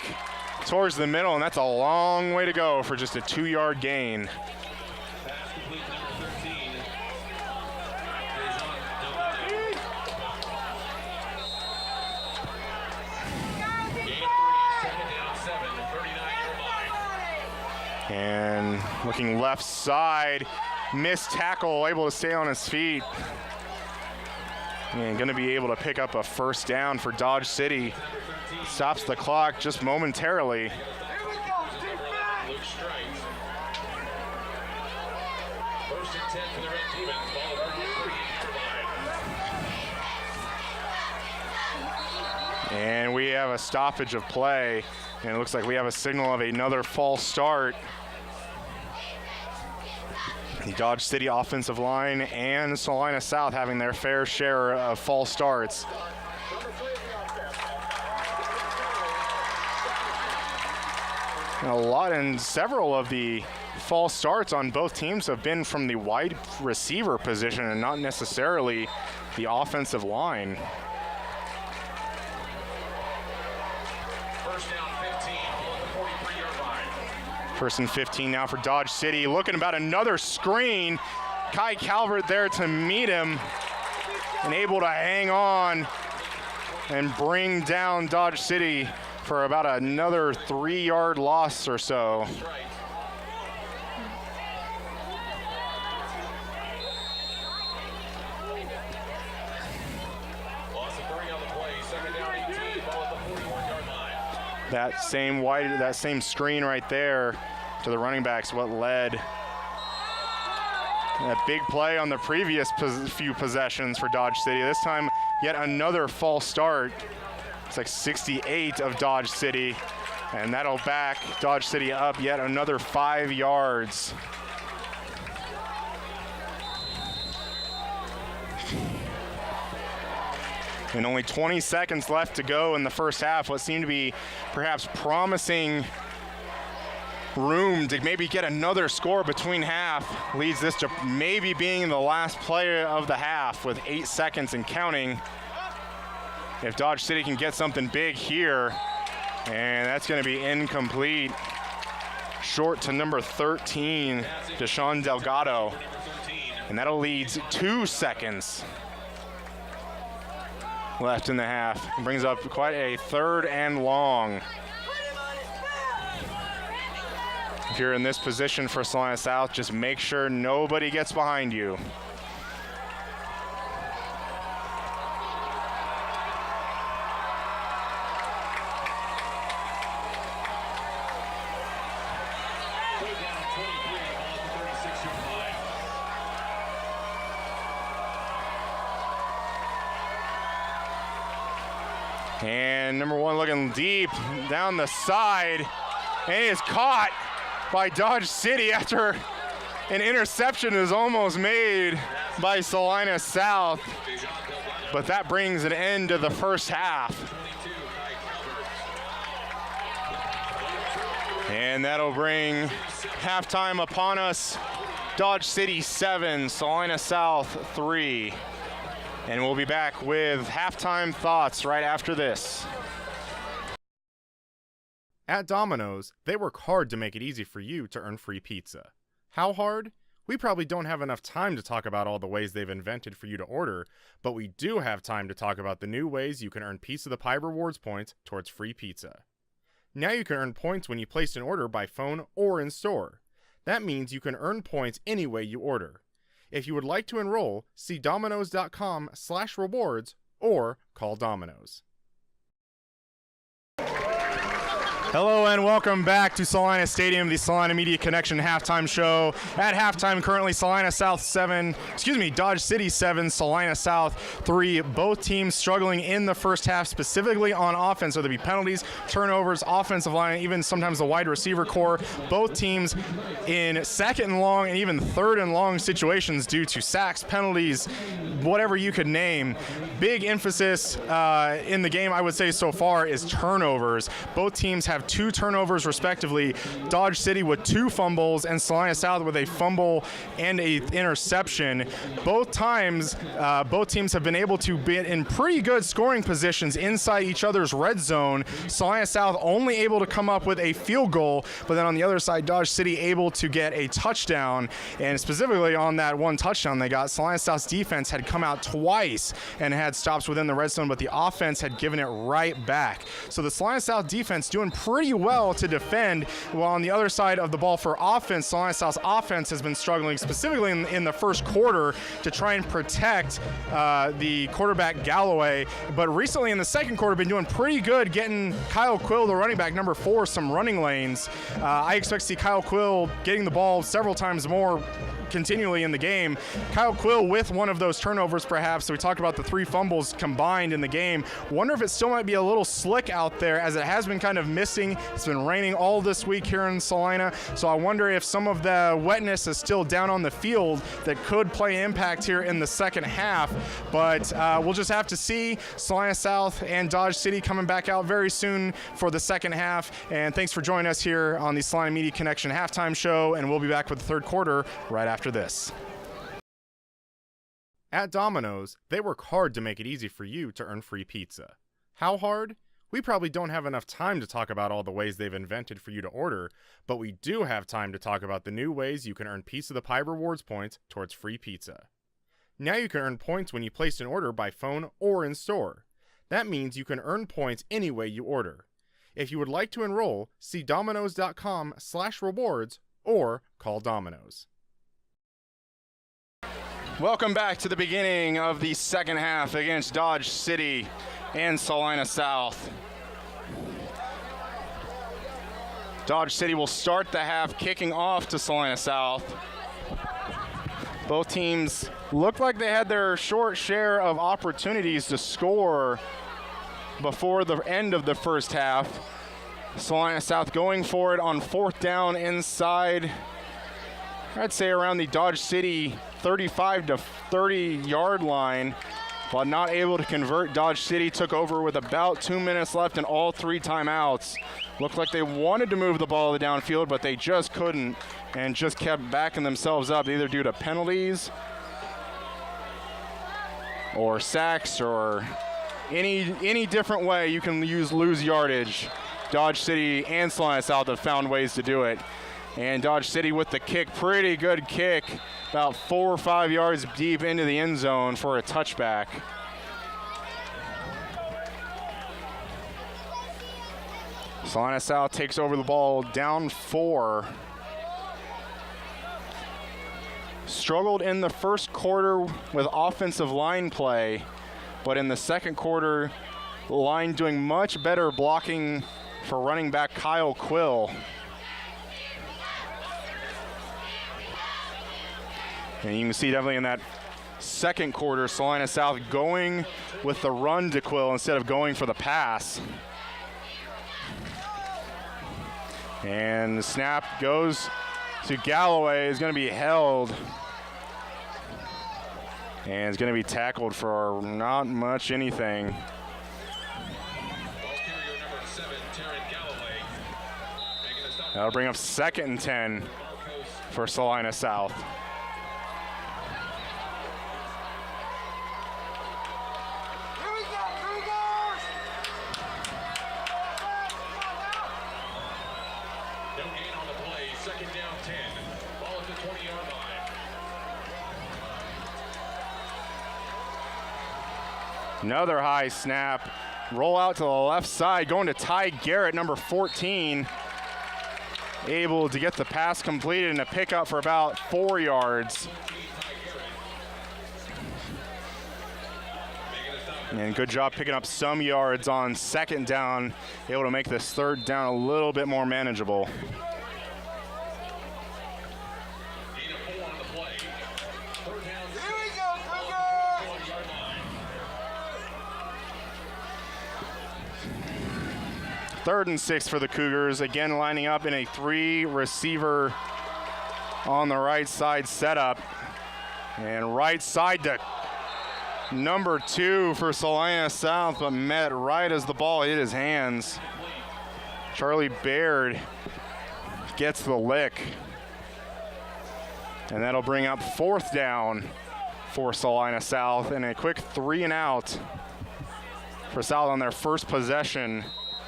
towards the middle, and that's a long way to go for just a 2-yard gain. Pass complete, number 13. Gain of 3, 2nd down, 7, 39-yard line. And looking left side, missed tackle, able to stay on his feet. And going to be able to pick up a first down for Dodge City. Stops the clock just momentarily. Luke Strite. 1st and 10 for the Red Demons. Ball over the 38-yard line. And we have a stoppage of play. And it looks like we have a signal of another false start. The Dodge City offensive line and Salina South having their fair share of false starts. And several of the false starts on both teams have been from the wide receiver position and not necessarily the offensive line. First down, 15, ball at the 43-yard line. 1st and 15 now for Dodge City. Looking about another screen. Kai Calvert there to meet him and able to hang on and bring down Dodge City for about another 3-yard loss or so. Loss of 3 on the play. 2nd down, 18, ball at the 41-yard line. That same screen right there to the running backs what led that big play on the previous few possessions for Dodge City. This time yet another false start. It's like 68 of Dodge City, and that'll back Dodge City up yet another 5 yards. And only 20 seconds left to go in the first half. What seemed to be perhaps promising room to maybe get another score between half leads this to maybe being the last play of the half with 8 seconds and counting. If Dodge City can get something big here, and that's going to be incomplete. short to number 13, Deshaun Delgado. And that'll lead 2 seconds left in the half. It brings up quite a 3rd and long. If you're in this position for Salina South, just make sure nobody gets behind you. And number 1 looking deep down the side, and it is caught by Dodge City after an interception is almost made by Salina South. But that brings an end to the first half. And that'll bring halftime upon us. Dodge City 7, Salina South 3. And we'll be back with halftime thoughts right after this. At Domino's, they work hard to make it easy for you to earn free pizza. How hard? We probably don't have enough time to talk about all the ways they've invented for you to order, but we do have time to talk about the new ways you can earn Piece of the Pie rewards points towards free pizza. Now you can earn points when you place an order by phone or in store. That means you can earn points any way you order. If you would like to enroll, see Domino's.com/rewards or call Domino's. Hello and welcome back to Salina Stadium, the Salina Media Connection halftime show. At halftime, currently Dodge City 7, Salina South 3. Both teams struggling in the first half, specifically on offense, whether it be penalties, turnovers, offensive line, even sometimes the wide receiver core. Both teams in second and long and even third and long situations due to sacks, penalties, whatever you could name. Big emphasis in the game, I would say so far, is turnovers. Both teams have 2 turnovers respectively. Dodge City with 2 fumbles and Salina South with a fumble and a interception. Both teams have been able to be in pretty good scoring positions inside each other's red zone. Salina South only able to come up with a field goal, but then on the other side, Dodge City able to get a touchdown. And specifically on that one touchdown they got, Salina South's defense had come out twice and had stops within the red zone, but the offense had given it right back. So the Salina South defense doing pretty well to defend, while on the other side of the ball for offense, Salina South's offense has been struggling specifically in the first quarter to try and protect the quarterback Galloway, but recently in the second quarter been doing pretty good getting Kyle Quill, the running back number 4, some running lanes. I expect to see Kyle Quill getting the ball several times more continually in the game. Kyle Quill with one of those turnovers perhaps. So we talked about the 3 fumbles combined in the game. Wonder if it still might be a little slick out there, as it has been kind of missing. It's been raining all this week here in Salina, so I wonder if some of the wetness is still down on the field that could play impact here in the second half. But we'll just have to see. Salina South and Dodge City coming back out very soon for the second half. And thanks for joining us here on the Salina Media Connection halftime show, and we'll be back with the third quarter right after this. At Domino's, they work hard to make it easy for you to earn free pizza. How hard? We probably don't have enough time to talk about all the ways they've invented for you to order, but we do have time to talk about the new ways you can earn Piece of the Pie rewards points towards free pizza. Now you can earn points when you place an order by phone or in store. That means you can earn points any way you order. If you would like to enroll, see Domino's.com/rewards or call Domino's. Welcome back to the beginning of the second half against Dodge City and Salina South. Dodge City will start the half kicking off to Salina South. Both teams looked like they had their short share of opportunities to score before the end of the first half. Salina South going for it on 4th down inside, I'd say around the Dodge City 35 to 30 yard line, but not able to convert. Dodge City took over with about 2 minutes left and all 3 timeouts. Looked like they wanted to move the ball to the downfield, but they just couldn't and just kept backing themselves up, either due to penalties or sacks or any different way you can lose yardage. Dodge City and Salina South have found ways to do it. And Dodge City with the kick, pretty good kick, about 4 or 5 yards deep into the end zone for a touchback. Salina South takes over the ball, down 4. Struggled in the first quarter with offensive line play, but in the second quarter, the line doing much better blocking for running back Kyle Quill. And you can see definitely in that second quarter, Salina South going with the run to Quill instead of going for the pass. And the snap goes to Galloway, is going to be held. And is going to be tackled for not much anything. That'll bring up 2nd and 10 for Salina South. No gain on the play, 2nd down 10. Ball at the 20-yard line. Another high snap. Roll out to the left side, going to Ty Garrett, number 14. Able to get the pass completed and a pickup for about 4 yards. And good job picking up some yards on 2nd down, able to make this 3rd down a little bit more manageable. Gain of 4 on the play. 3rd down. Here we go, Cougars! 1-yard line. 3rd and 6 for the Cougars, again lining up in a 3-receiver on the right side setup. And right side to number 2 for Salina South, but met right as the ball hit his hands. Charlie Baird gets the lick. And that'll bring up 4th down for Salina South and a quick 3 and out for South on their first possession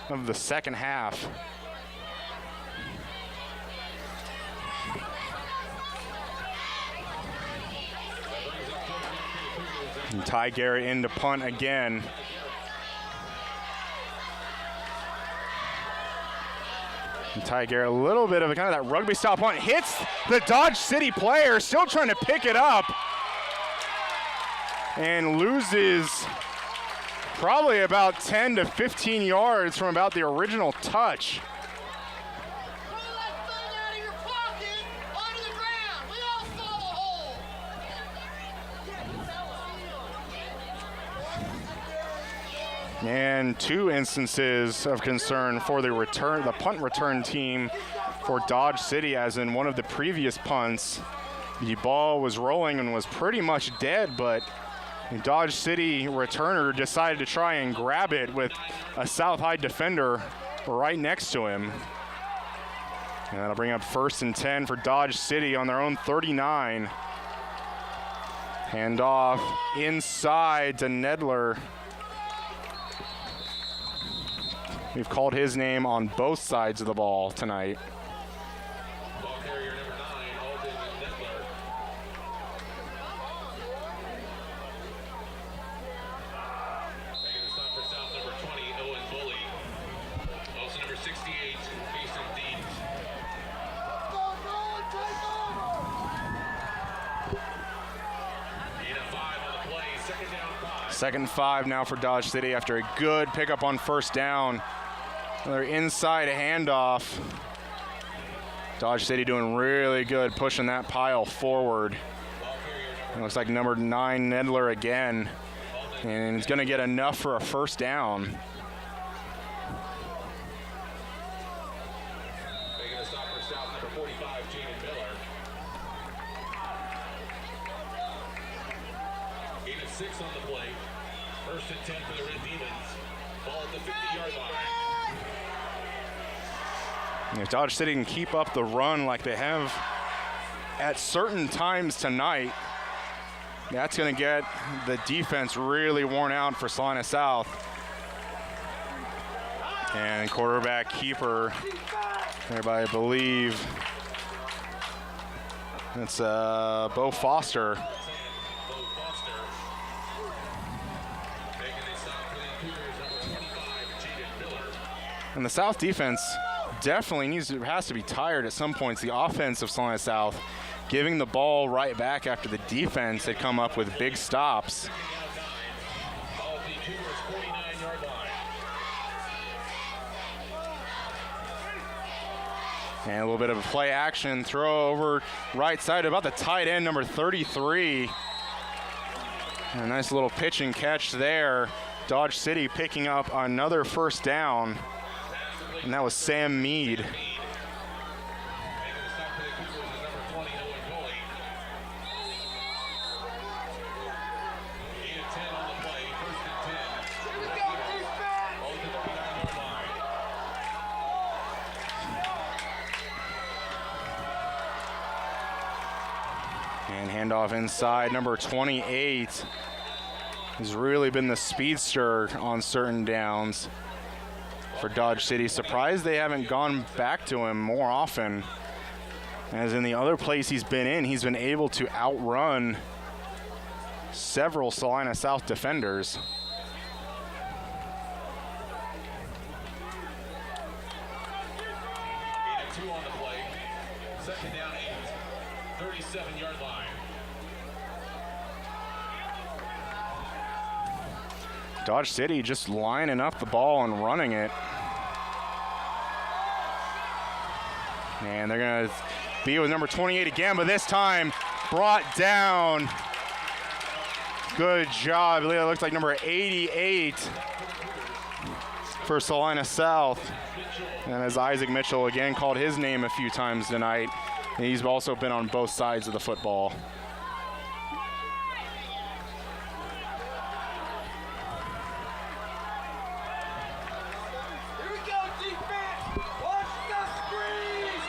of the second half. And Ty Garrett in to punt again. And Ty Garrett, a little bit of a kind of that rugby style punt, hits the Dodge City player, still trying to pick it up. And loses probably about 10 to 15 yards from about the original touch. Pull that thing out of your pocket onto the ground. We all saw the hole. And 2 instances of concern for the punt return team for Dodge City, as in one of the previous punts, the ball was rolling and was pretty much dead, but the Dodge City returner decided to try and grab it with a South High defender right next to him. And that'll bring up 1st and 10 for Dodge City on their own 39. Handoff inside to Nedler. We've called his name on both sides of the ball tonight. Ball carrier number 9, Alden Nedler. Making the stop for South, number 20, Owen Bully. Also number 68, Mason Deeds. Go, take over! Gain of 5 on the play, 2nd down 5. 2nd and 5 now for Dodge City after a good pickup on 1st down. Another inside handoff. Dodge City doing really good, pushing that pile forward. It looks like number 9, Nedler again. And it's going to get enough for a 1st down. Making the stop for South, number 45, Jaden Miller. Gain of 6 on the play. 1st and 10 for the Red Demons. Ball at the 50-yard line. If Dodge City can keep up the run like they have at certain times tonight, that's going to get the defense really worn out for Salina South. And quarterback keeper there by, I believe, it's Bo Foster. And the South defense definitely has to be tired at some points. The offense of Salina South giving the ball right back after the defense had come up with big stops. And a little bit of a play action throw over right side about the tight end, number 33. And a nice little pitch and catch there. Dodge City picking up another first down. And that was Sam Mead. And handoff inside, number 28 has really been the speedster on certain downs for Dodge City. Surprised they haven't gone back to him more often. As in the other place he's been able to outrun several Salina South defenders. Second down, 8, 37-yard line. Dodge City just lining up the ball and running it. And they're going to be with number 28 again, but this time brought down. Good job. I believe it looks like number 88 for Salina South. And as Isaac Mitchell again called his name a few times tonight, and he's also been on both sides of the football. Here we go, defense! Watch the screen!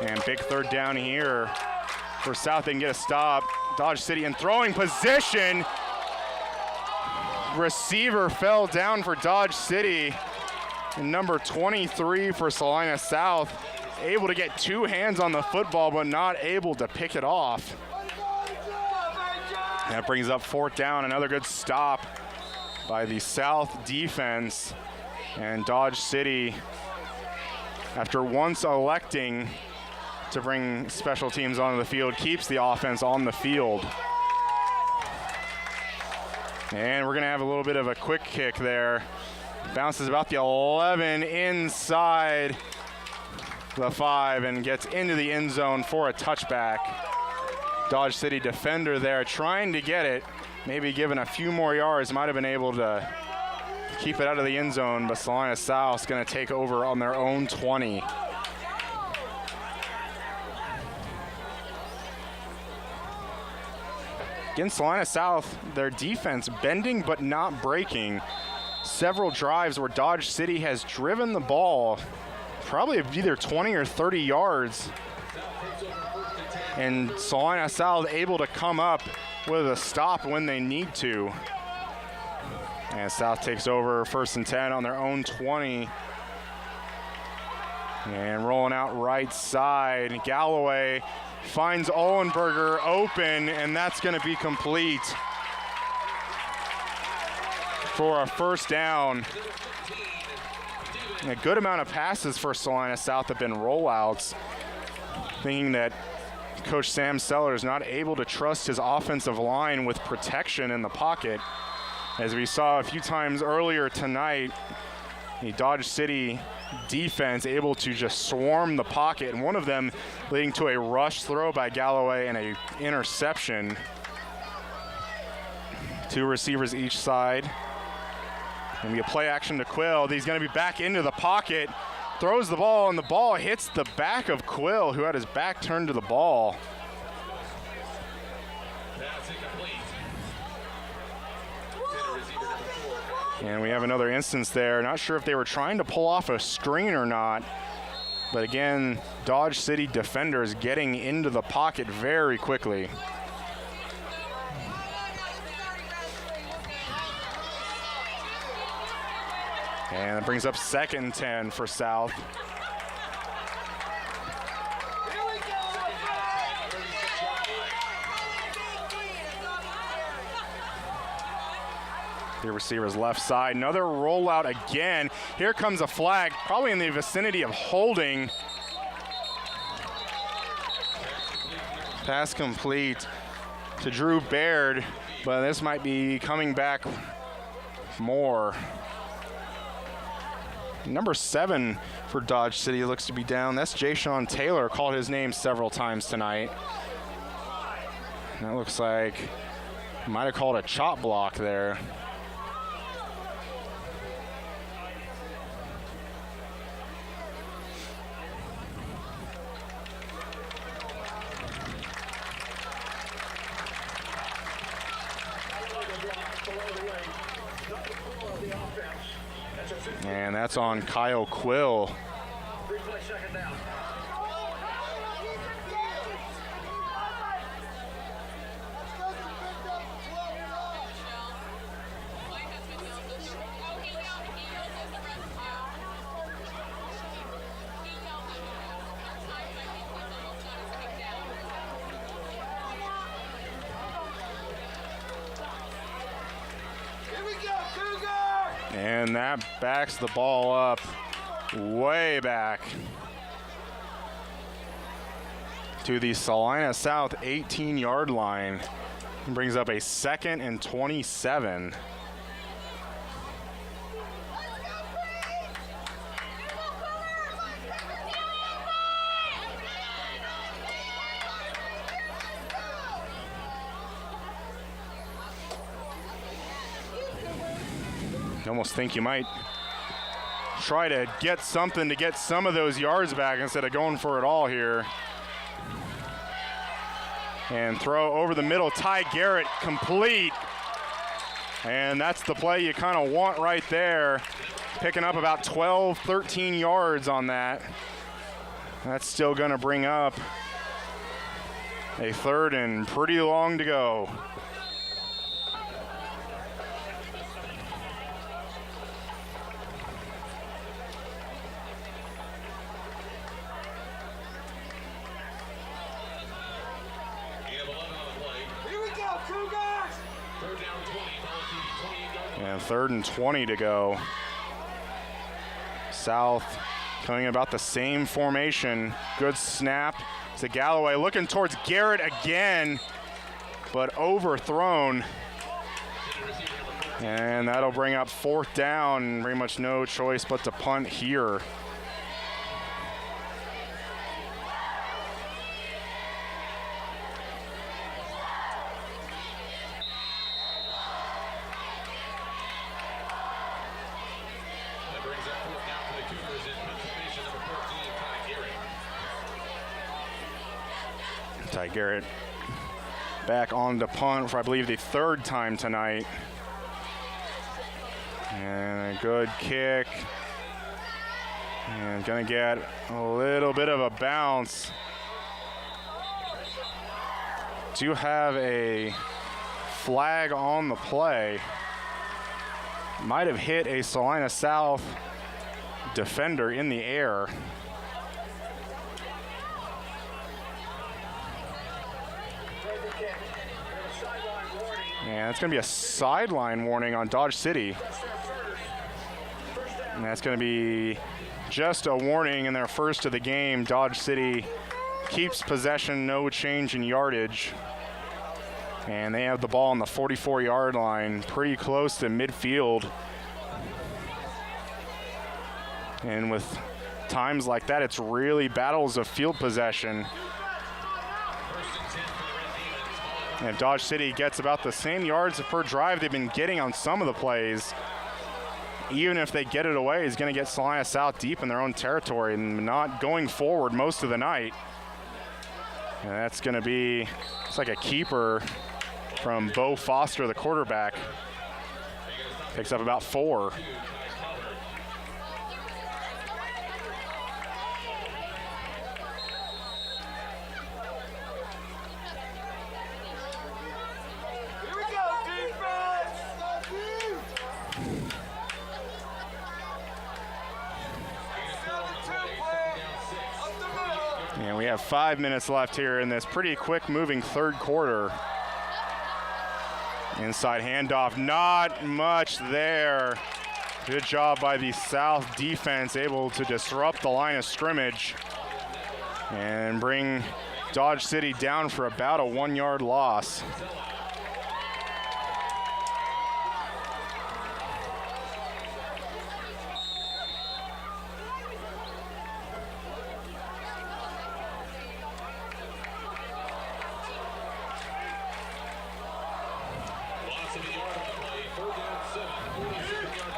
And big third down here for South. They can get a stop. Dodge City in throwing position. Receiver fell down for Dodge City. And number 23 for Salina South, able to get two hands on the football, but not able to pick it off. That brings up fourth down. Another good stop by the South defense. And Dodge City, after once electing to bring special teams onto the field, keeps the offense on the field. And we're gonna have a little bit of a quick kick there. Bounces about the 11 inside the 5 and gets into the end zone for a touchback. Dodge City defender there trying to get it, maybe given a few more yards, might have been able to keep it out of the end zone, but Salina South's gonna take over on their own 20. Against Salina South, their defense bending but not breaking. Several drives where Dodge City has driven the ball probably either 20 or 30 yards. And Salina South able to come up with a stop when they need to. And South takes over 1st and 10 on their own 20. And rolling out right side, Galloway finds Olenberger open, and that's going to be complete for a first down. And a good amount of passes for Salina South have been rollouts, thinking that Coach Sam Seller is not able to trust his offensive line with protection in the pocket. As we saw a few times earlier tonight, the Dodge City defense able to just swarm the pocket, and one of them leading to a rush throw by Galloway and a interception. Two receivers each side. And we get play action to Quill. He's going to be back into the pocket, throws the ball, and the ball hits the back of Quill, who had his back turned to the ball. And we have another instance there. Not sure if they were trying to pull off a screen or not. But again, Dodge City defenders getting into the pocket very quickly. And it brings up 2nd and 10 for South. The receiver's left side. Another rollout again. Here comes a flag, probably in the vicinity of holding. Pass complete to Drew Baird, but this might be coming back more. Number 7 for Dodge City looks to be down. That's Jay-Sean Taylor. Called his name several times tonight. That looks like might have called a chop block there. And that's on Kyle Quill. And that backs the ball up way back to the Salina South 18-yard line. And brings up a 2nd and 27. You almost think you might try to get something to get some of those yards back instead of going for it all here. And throw over the middle, Ty Garrett complete. And that's the play you kind of want right there. Picking up about 12, 13 yards on that. That's still going to bring up a 3rd and pretty long to go. And 3rd and 20 to go. South coming about the same formation. Good snap to Galloway. Looking towards Garrett again, but overthrown. And that'll bring up 4th down. Pretty much no choice but to punt here. Ty Garrett back on the punt for, I believe, the 3rd time tonight. And a good kick. And gonna get a little bit of a bounce. Do have a flag on the play. Might have hit a Salina South defender in the air. And it's going to be a sideline warning on Dodge City. And that's going to be just a warning in their first of the game. Dodge City keeps possession, no change in yardage. And they have the ball on the 44-yard line, pretty close to midfield. And with times like that, it's really battles of field possession. And Dodge City gets about the same yards per drive they've been getting on some of the plays. Even if they get it away, he's going to get Salina South deep in their own territory and not going forward most of the night. And that's going to be, it's like a keeper from Bo Foster, the quarterback. Picks up about 4. have 5 minutes left here in this pretty quick moving third quarter. Inside handoff, not much there. Good job by the South defense, able to disrupt the line of scrimmage and bring Dodge City down for about a 1 yard loss. Loss of a yard on the play, 4th down 7, 47-yard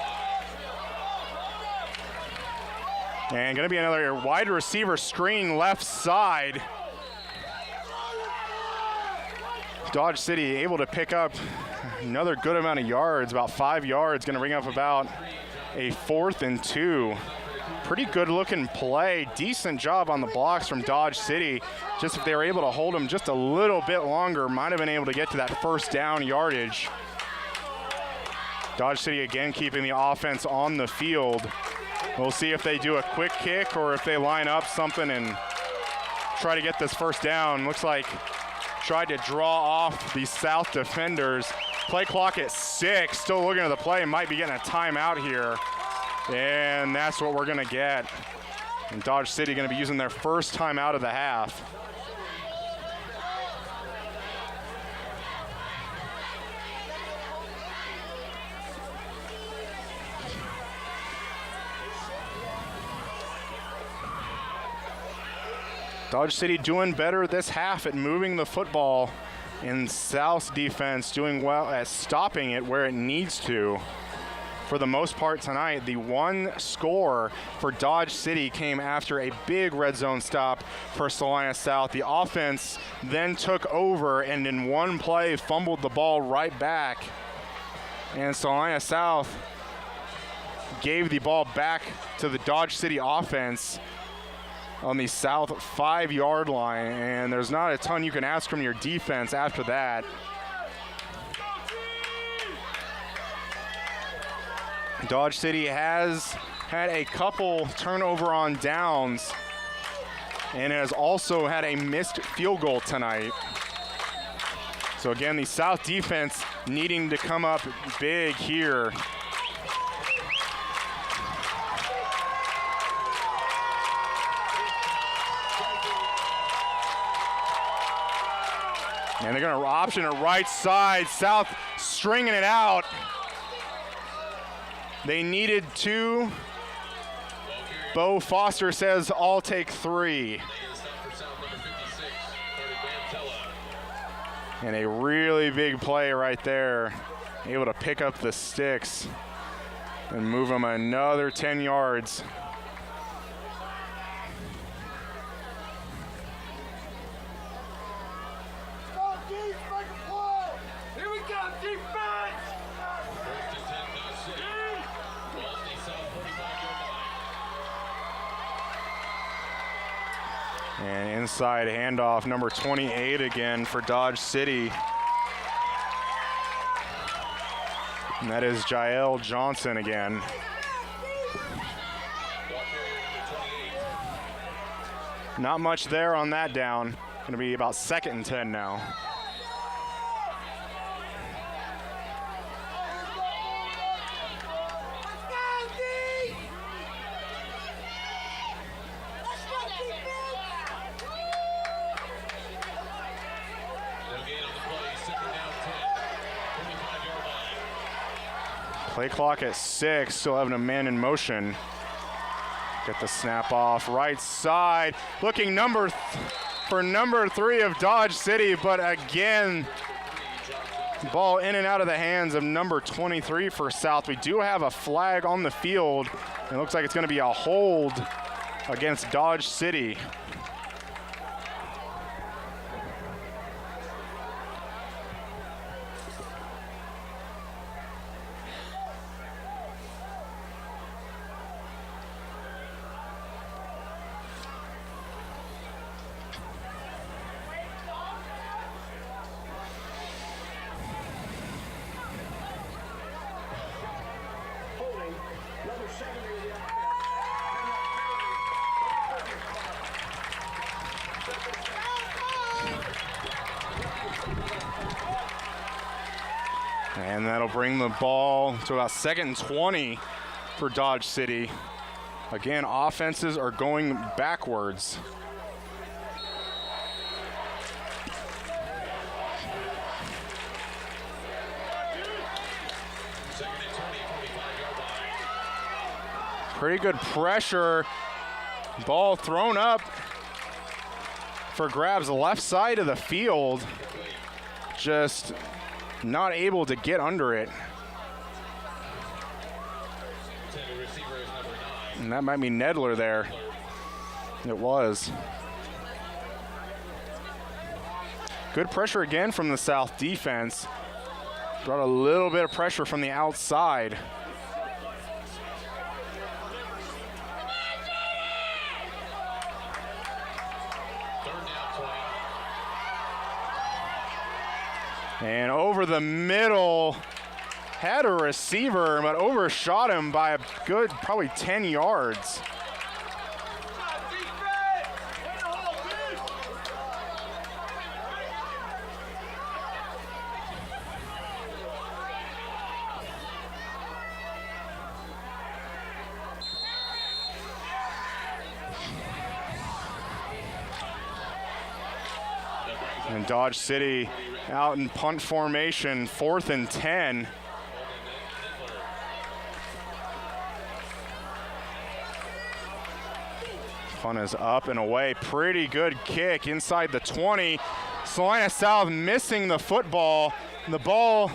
line. And going to be another wide receiver screen left side. Dodge City able to pick up another good amount of yards, about 5 yards, going to bring up about a 4th and 2. Pretty good looking play, decent job on the blocks from Dodge City. Just if they were able to hold them just a little bit longer, might have been able to get to that first down yardage. Dodge City again keeping the offense on the field. We'll see if they do a quick kick or if they line up something and try to get this first down. Looks like tried to draw off the South defenders. Play clock at 6, still looking at the play, might be getting a timeout here. And that's what we're gonna get. And Dodge City gonna be using their first timeout of the half. Dodge City doing better this half at moving the football, and South's defense doing well at stopping it where it needs to. For the most part tonight, the one score for Dodge City came after a big red zone stop for Salina South. The offense then took over and in one play fumbled the ball right back. And Salina South gave the ball back to the Dodge City offense on the South 5 yard line, and there's not a ton you can ask from your defense after that. Dodge City has had a couple turnover on downs and has also had a missed field goal tonight. So again, the South defense needing to come up big here. And they're going to option a right side. South stringing it out. They needed 2. Bo Foster says, I'll take 3. And a really big play right there. Able to pick up the sticks and move them another 10 yards. And inside handoff, number 28 again for Dodge City. And that is Jael Johnson again. Not much there on that down. Going to be about 2nd and 10 now. Play clock at 6, still having a man in motion. Get the snap off, right side. Looking for number 3 of Dodge City, but again, ball in and out of the hands of number 23 for South. We do have a flag on the field. It looks like it's going to be a hold against Dodge City. And that'll bring the ball to about 2nd and 20 for Dodge City. Again, offenses are going backwards. Pretty good pressure. Ball thrown up for grabs left side of the field. Just not able to get under it. And that might be Nedler there. It was. Good pressure again from the South defense. Brought a little bit of pressure from the outside. And over the middle, had a receiver, but overshot him by a good, probably 10 yards. And Dodge City out in punt formation, 4th and 10. Punt is up and away. Pretty good kick inside the 20. Salina South missing the football. The ball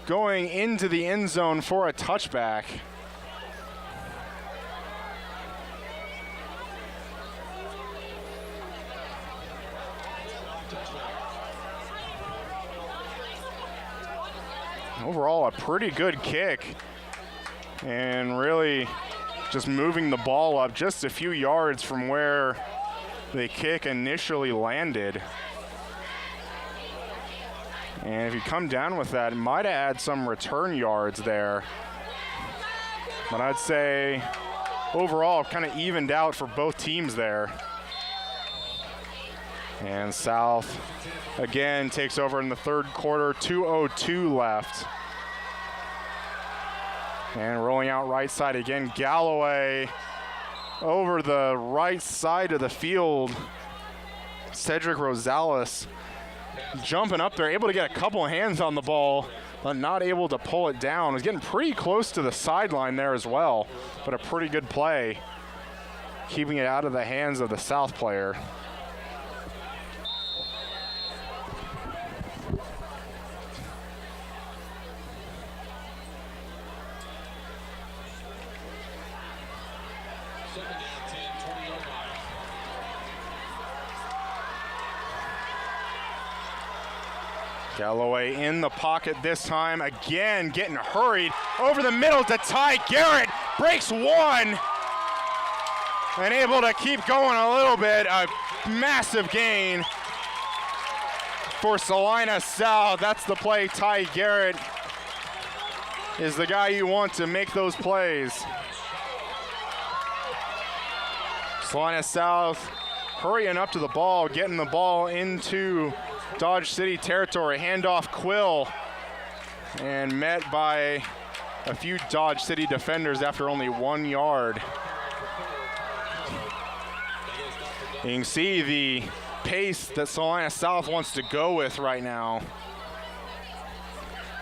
going into the end zone for a touchback. Overall, a pretty good kick, and really just moving the ball up just a few yards from where the kick initially landed. And if you come down with that, it might have had some return yards there. But I'd say overall kind of evened out for both teams there. And South again takes over in the 3rd quarter, 2:02 left. And rolling out right side again, Galloway over the right side of the field. Cedric Rosales jumping up there, able to get a couple of hands on the ball, but not able to pull it down. Was getting pretty close to the sideline there as well, but a pretty good play, keeping it out of the hands of the South player. Galloway in the pocket this time, again getting hurried over the middle to Ty Garrett, breaks one, and able to keep going a little bit. A massive gain for Salina South. That's the play. Ty Garrett is the guy you want to make those plays. Salina South hurrying up to the ball, getting the ball into Dodge City territory. Handoff Quill, and met by a few Dodge City defenders after only 1 yard. You can see the pace that Salina South wants to go with right now.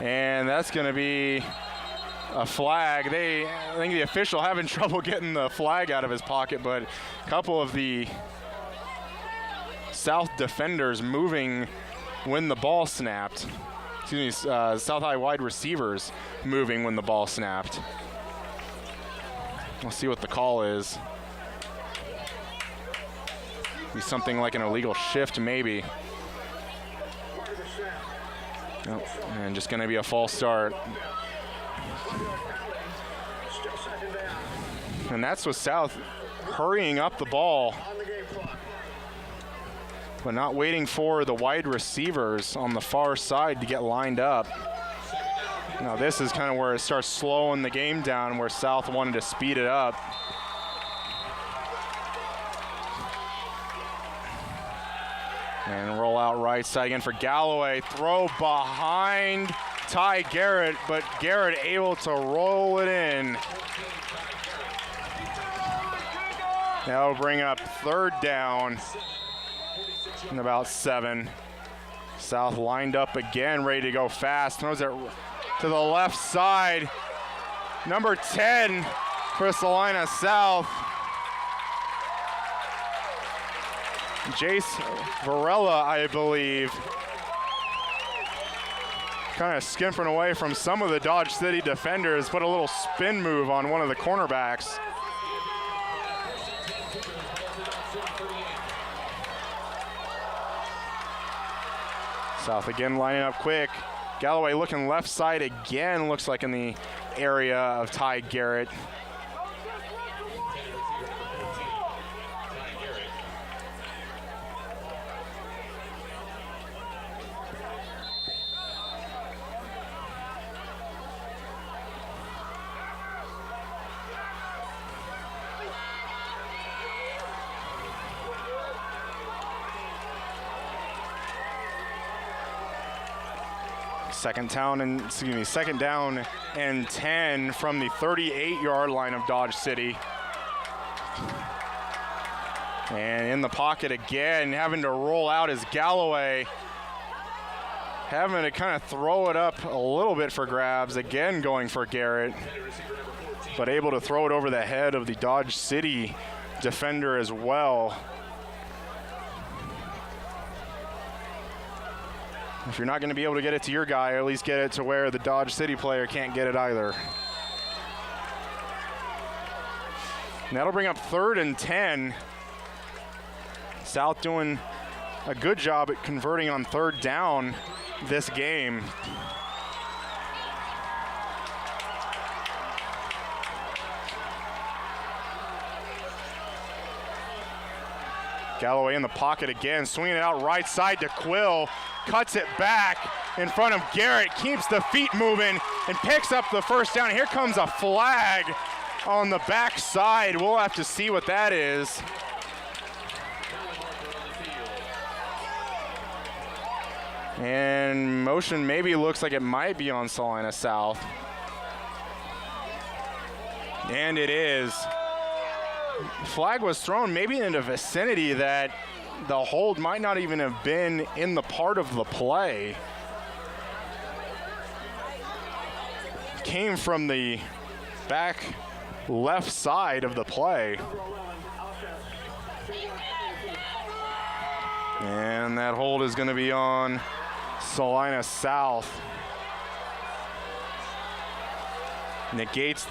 And that's going to be a flag. I think the official having trouble getting the flag out of his pocket, but a couple of the South defenders moving when the ball snapped. Excuse me, South High wide receivers moving when the ball snapped. We'll see what the call is. Be something like an illegal shift, maybe. Oh, and just going to be a false start. And that's with South hurrying up the ball, but not waiting for the wide receivers on the far side to get lined up. Now this is kind of where it starts slowing the game down, where South wanted to speed it up. And roll out right side again for Galloway. Throw behind Ty Garrett, but Garrett able to roll it in. That'll bring up third down and about 7. South lined up again, ready to go fast. Throws it to the left side. Number 10 for Salina South. Jace Varela, I believe. Kind of skimping away from some of the Dodge City defenders. Put a little spin move on one of the cornerbacks. South again lining up quick. Galloway looking left side again, looks like in the area of Ty Garrett. Second down and 10 from the 38-yard line of Dodge City. And in the pocket again, having to roll out is Galloway. Having to kind of throw it up a little bit for grabs, again going for Garrett. But able to throw it over the head of the Dodge City defender as well. If you're not going to be able to get it to your guy, at least get it to where the Dodge City player can't get it either. And that'll bring up third and 10. South doing a good job at converting on third down this game. Galloway in the pocket again, swinging it out right side to Quill. Cuts it back in front of Garrett, keeps the feet moving, and picks up the first down. Here comes a flag on the back side. We'll have to see what that is. And motion maybe looks like it might be on Salina South. And it is. Flag was thrown maybe in a vicinity that the hold might not even have been in the part of the play. Came from the back left side of the play. And that hold is going to be on Salina South. Negates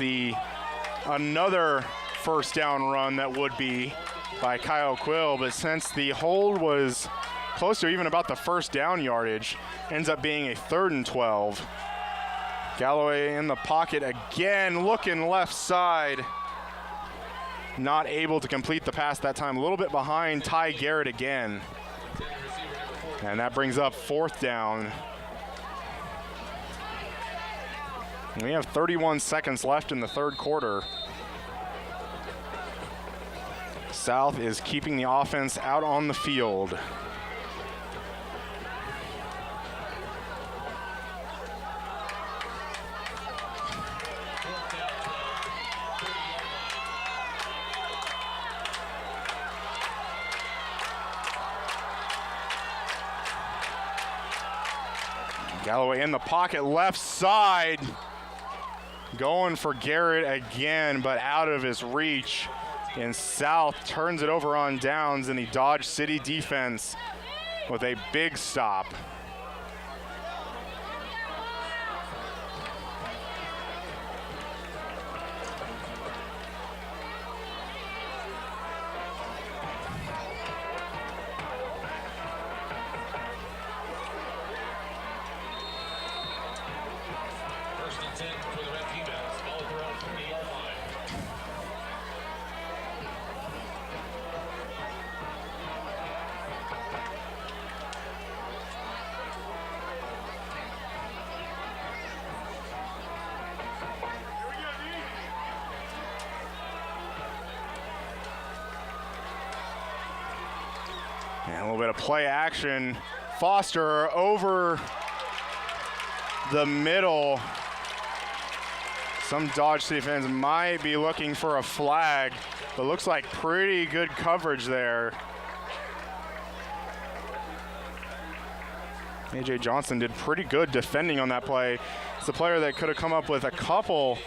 another first down run that would be by Kyle Quill, but since the hold was close to even about the first down yardage, ends up being a 3rd and 12. Galloway in the pocket again, looking left side. Not able to complete the pass that time, a little bit behind Ty Garrett again. And that brings up 4th down. And we have 31 seconds left in the 3rd quarter. South is keeping the offense out on the field. Galloway in the pocket, left side. Going for Garrett again, but out of his reach. And South turns it over on downs, and the Dodge City defense with a big stop. First and 10 for the Red Demons. Ball at around 40-yard line. And a little bit of play action. Foster over the middle. Some Dodge City fans might be looking for a flag, but looks like pretty good coverage there. AJ Johnson did pretty good defending on that play. It's a player that could have come up with a couple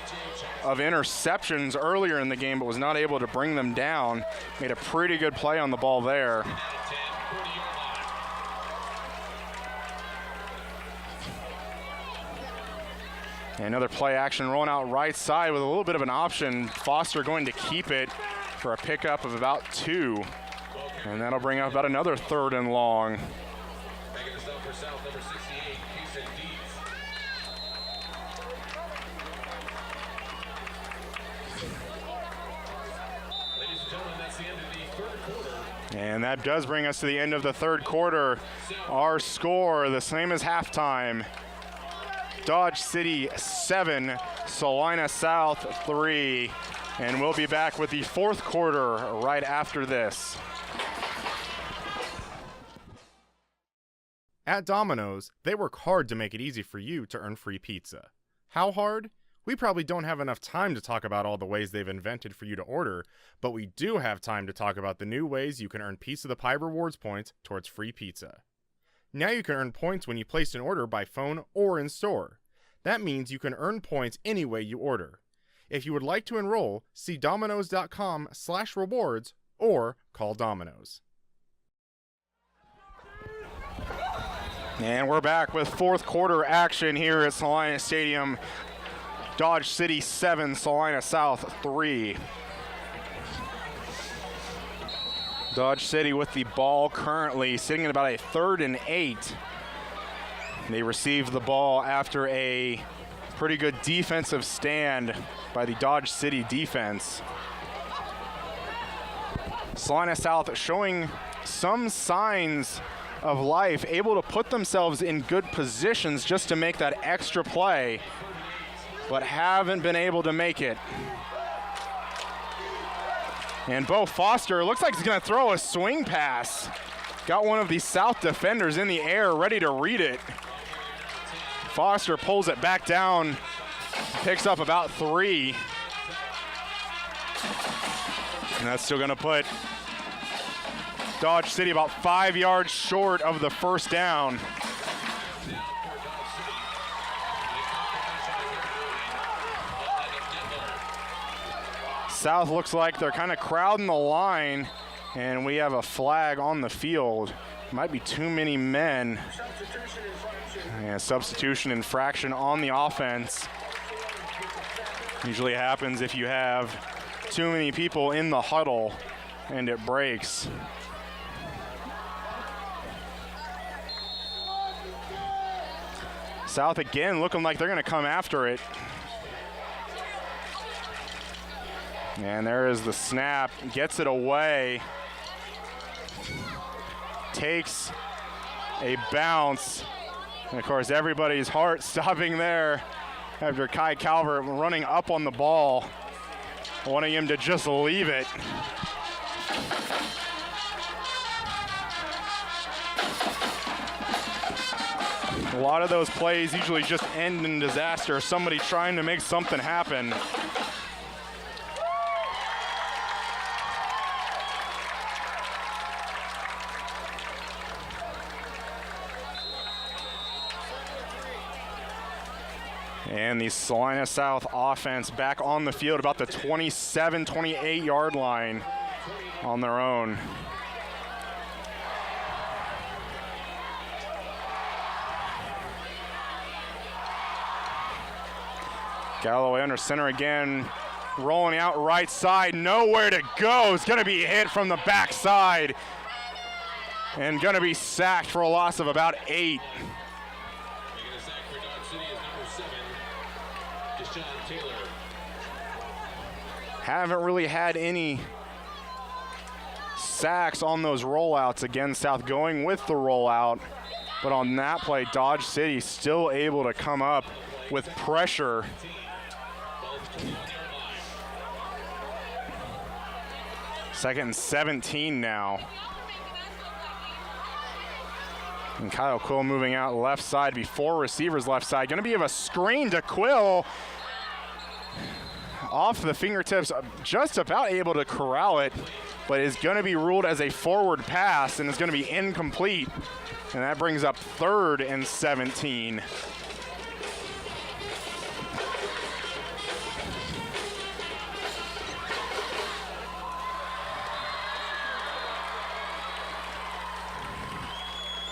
of interceptions earlier in the game, but was not able to bring them down. Made a pretty good play on the ball there. And another play action rolling out right side with a little bit of an option. Foster going to keep it for a pickup of about 2. And that'll bring up about another 3rd and long. Making this up for South, number 68, Houston Deeds. Ladies and gentlemen, that's the end of the 3rd quarter. And that does bring us to the end of the 3rd quarter. Our score, the same as halftime. Dodge City 7, Salina South 3. And we'll be back with the 4th quarter right after this. At Domino's, they work hard to make it easy for you to earn free pizza. How hard? We probably don't have enough time to talk about all the ways they've invented for you to order, but we do have time to talk about the new ways you can earn Piece of the Pie rewards points towards free pizza. Now you can earn points when you place an order by phone or in store. That means you can earn points any way you order. If you would like to enroll, see domino's.com/rewards or call Domino's. And we're back with 4th quarter action here at Salina Stadium. Dodge City 7, Salina South 3. Dodge City with the ball currently sitting at about a 3rd and 8. They received the ball after a pretty good defensive stand by the Dodge City defense. Salina South showing some signs of life, able to put themselves in good positions just to make that extra play, but haven't been able to make it. And Bo Foster looks like he's going to throw a swing pass. Got one of the South defenders in the air ready to read it. Foster pulls it back down, picks up about 3. And that's still going to put Dodge City about 5 yards short of the first down. South looks like they're kind of crowding the line, and we have a flag on the field. Might be too many men. And substitution infraction on the offense. Usually happens if you have too many people in the huddle and it breaks. South again looking like they're going to come after it. And there is the snap, gets it away. Takes a bounce. And of course, everybody's heart stopping there after Kai Calvert running up on the ball, wanting him to just leave it. A lot of those plays usually just end in disaster, somebody trying to make something happen. And the Salina South offense back on the field about the 27, 28-yard line on their own. Galloway under center again, rolling out right side, nowhere to go. It's going to be hit from the backside and going to be sacked for a loss of about 8. Haven't really had any sacks on those rollouts. Again, South going with the rollout, but on that play, Dodge City still able to come up with pressure. Second and 17 now. And Kyle Quill moving out left side before receivers left side. Going to be a screen to Quill. Off the fingertips, just about able to corral it, but is going to be ruled as a forward pass and is going to be incomplete. And that brings up 3rd and 17.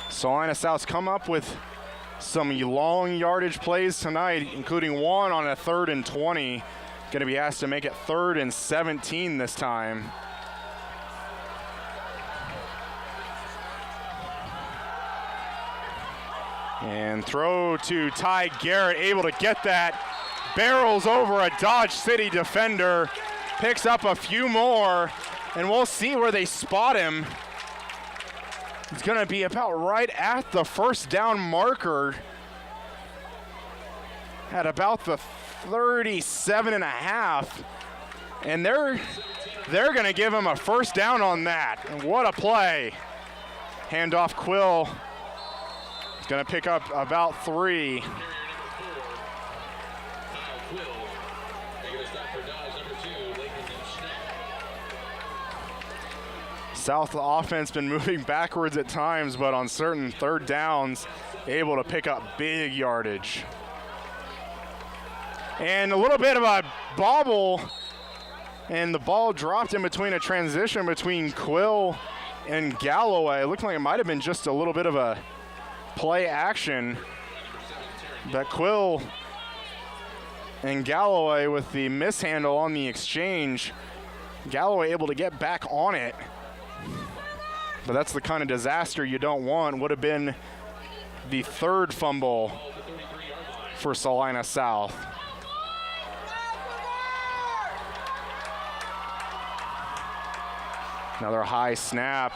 Salina South's come up with some long yardage plays tonight, including one on a 3rd and 20. Going to be asked to make it 3rd and 17 this time. And throw to Ty Garrett, able to get that. Barrels over a Dodge City defender, picks up a few more, and we'll see where they spot him. It's going to be about right at the first down marker at about the 37.5, and they're going to give him a first down on that. And what a play. Handoff Quill. He's going to pick up about 3. South offense been moving backwards at times, but on certain 3rd downs, able to pick up big yardage. And a little bit of a bobble, and the ball dropped in between a transition between Quill and Galloway. It looked like it might have been just a little bit of a play action, but Quill and Galloway with the mishandle on the exchange. Galloway able to get back on it, but that's the kind of disaster you don't want. Would have been the 3rd fumble for Salina South. Another high snap,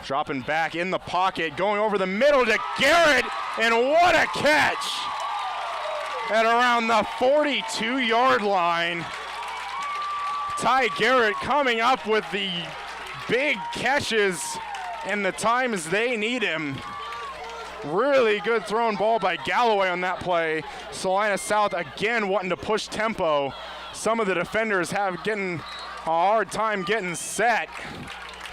dropping back in the pocket, going over the middle to Garrett, and what a catch! At around the 42-yard line, Ty Garrett coming up with the big catches and the times they need him. Really good thrown ball by Galloway on that play. Salina South again wanting to push tempo. Some of the defenders have getting a hard time getting set.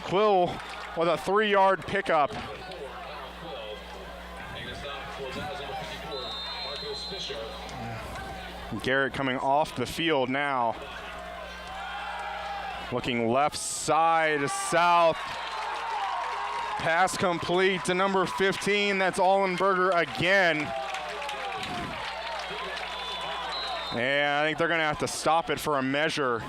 Quill with a 3-yard pickup. Garrett coming off the field now. Looking left side to South. Pass complete to number 15. That's Allenberger again. And I think they're going to have to stop it for a measure.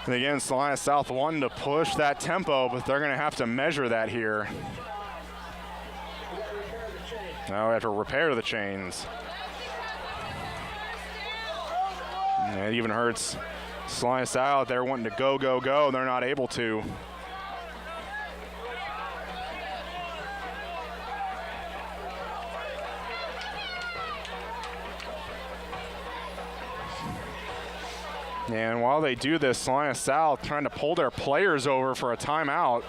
And again, Salina South wanting to push that tempo, but they're going to have to measure that here. Now we have to repair the chains. And it even hurts Salina South. They're wanting to go, go, go. They're not able to. And while they do this, Salina South trying to pull their players over for a timeout.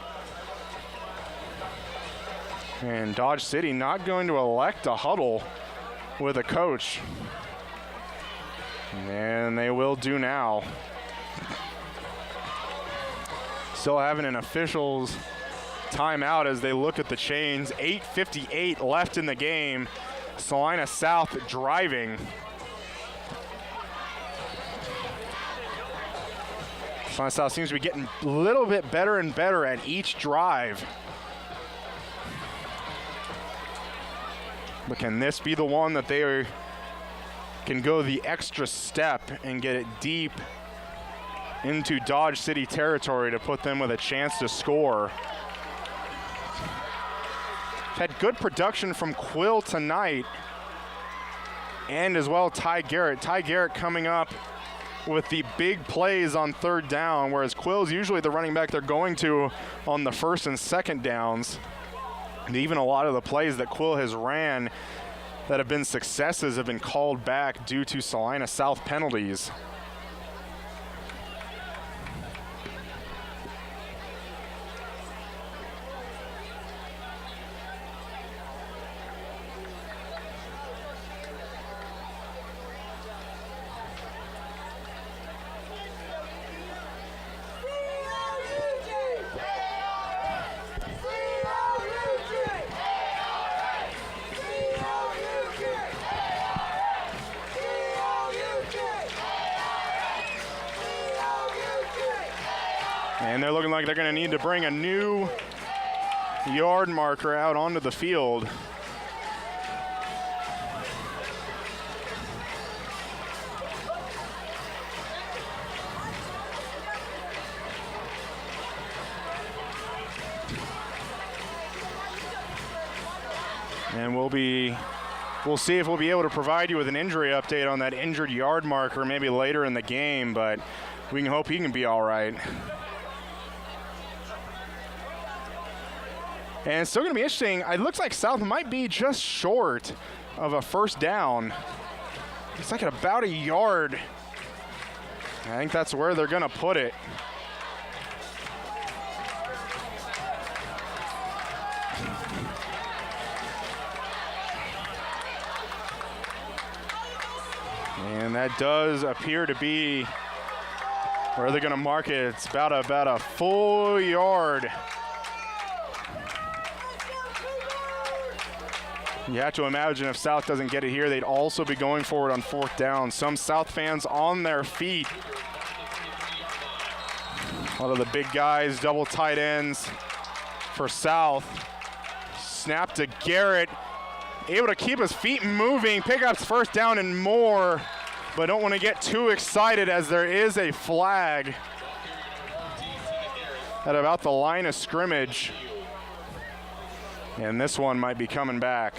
And Dodge City not going to elect a huddle with a coach. And they will do now. Still having an official's timeout as they look at the chains. 8:58 left in the game. Salina South driving. Salina South seems to be getting a little bit better and better at each drive. But can this be the one that they can go the extra step and get it deep into Dodge City territory to put them with a chance to score? Had good production from Quill tonight, and as well Ty Garrett. Ty Garrett coming up with the big plays on 3rd down, whereas Quill's usually the running back they're going to on the 1st and 2nd downs. And even a lot of the plays that Quill has ran that have been successes have been called back due to Salina South penalties. And they're looking like they're going to need to bring a new yard marker out onto the field. And we'll see if we'll be able to provide you with an injury update on that injured yard marker maybe later in the game, but we can hope he can be all right. And it's still going to be interesting. It looks like South might be just short of a first down. It's like at about a yard. I think that's where they're going to put it. And that does appear to be where they're going to mark it. It's about a full yard. You have to imagine if South doesn't get it here, they'd also be going forward on fourth down. Some South fans on their feet. A lot of the big guys, double tight ends for South. Snap to Garrett. Able to keep his feet moving, pick up first down and more, but don't want to get too excited as there is a flag at about the line of scrimmage. And this one might be coming back.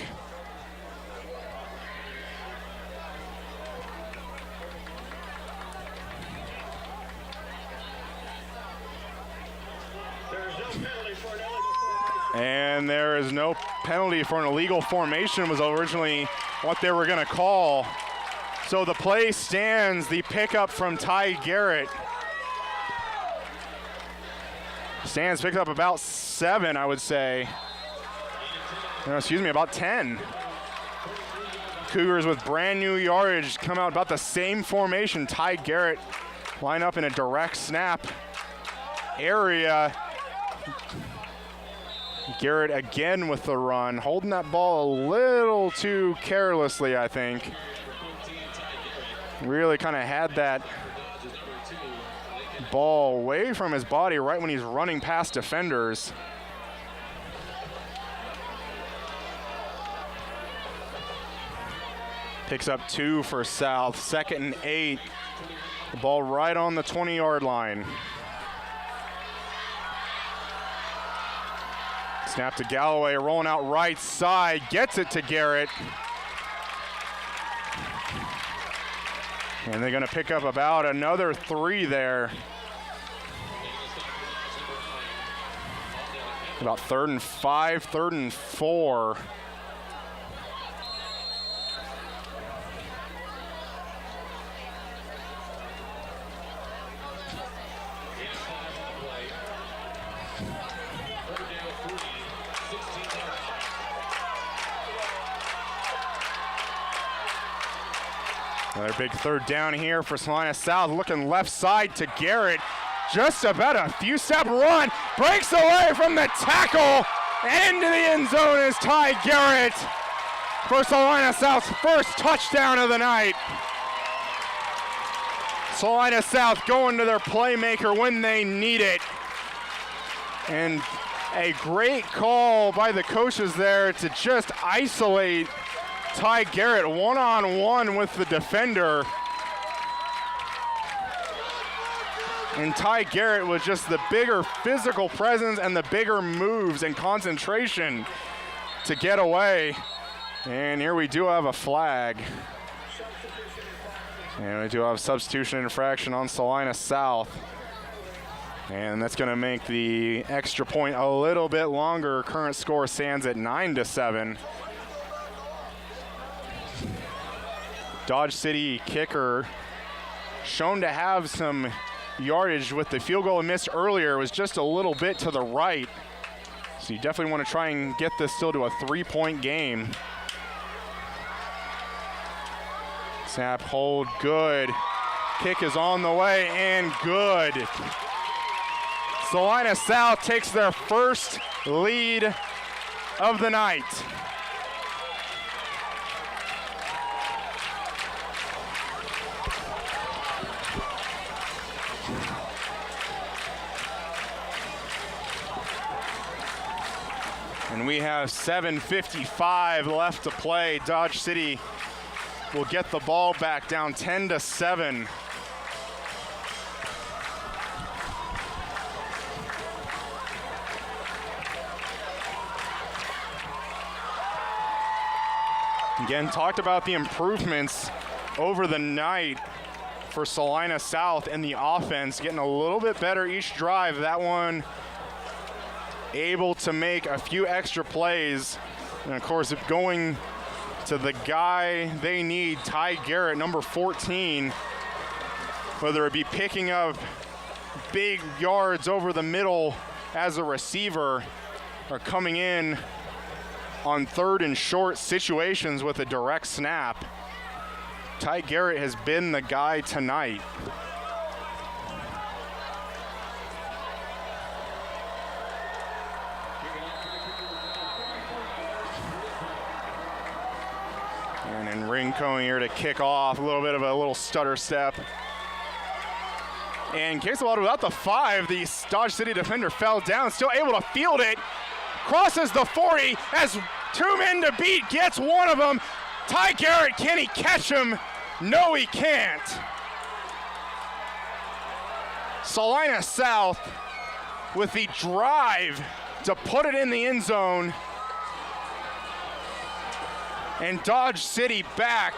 And there is no penalty for an illegal formation was originally what they were going to call. So the play stands, the pickup from Ty Garrett. Stands picked up about 7, I would say. No, excuse me, about 10. Cougars with brand new yardage come out about the same formation. Ty Garrett line up in a direct snap area. Garrett again with the run, holding that ball a little too carelessly, I think. Really kind of had that ball away from his body right when he's running past defenders. Picks up 2 for South, 2nd and 8. The ball right on the 20-yard line. Snap to Galloway, rolling out right side, gets it to Garrett. And they're gonna pick up about another 3 there. About 3rd and 5, 3rd and 4. Another big 3rd down here for Salina South, looking left side to Garrett. Just about a few step run, breaks away from the tackle, and into the end zone is Ty Garrett for Salina South's first touchdown of the night. Salina South going to their playmaker when they need it. And a great call by the coaches there to just isolate Ty Garrett one-on-one with the defender. And Ty Garrett was just the bigger physical presence and the bigger moves and concentration to get away. And here we do have a flag. And we do have substitution infraction on Salina South. And that's going to make the extra point a little bit longer. Current score stands at 9-7. Dodge City kicker shown to have some yardage with the field goal he missed earlier. Was just a little bit to the right. So you definitely want to try and get this still to a 3-point game. Snap, hold, good. Kick is on the way and good. Salina South takes their first lead of the night. We have 7:55 left to play. Dodge City will get the ball back, down 10-7. Again, talked about the improvements over the night for Salina South and the offense, getting a little bit better each drive. That one able to make a few extra plays. And of course, going to the guy they need, Ty Garrett, number 14, whether it be picking up big yards over the middle as a receiver or coming in on third and short situations with a direct snap. Ty Garrett has been the guy tonight. And then Rincon here to kick off, a little stutter step. And kicks the ball without the 5. The Dodge City defender fell down, still able to field it. Crosses the 40 as 2 men to beat, gets one of them. Ty Garrett, can he catch him? No, he can't. Salina South with the drive to put it in the end zone. And Dodge City back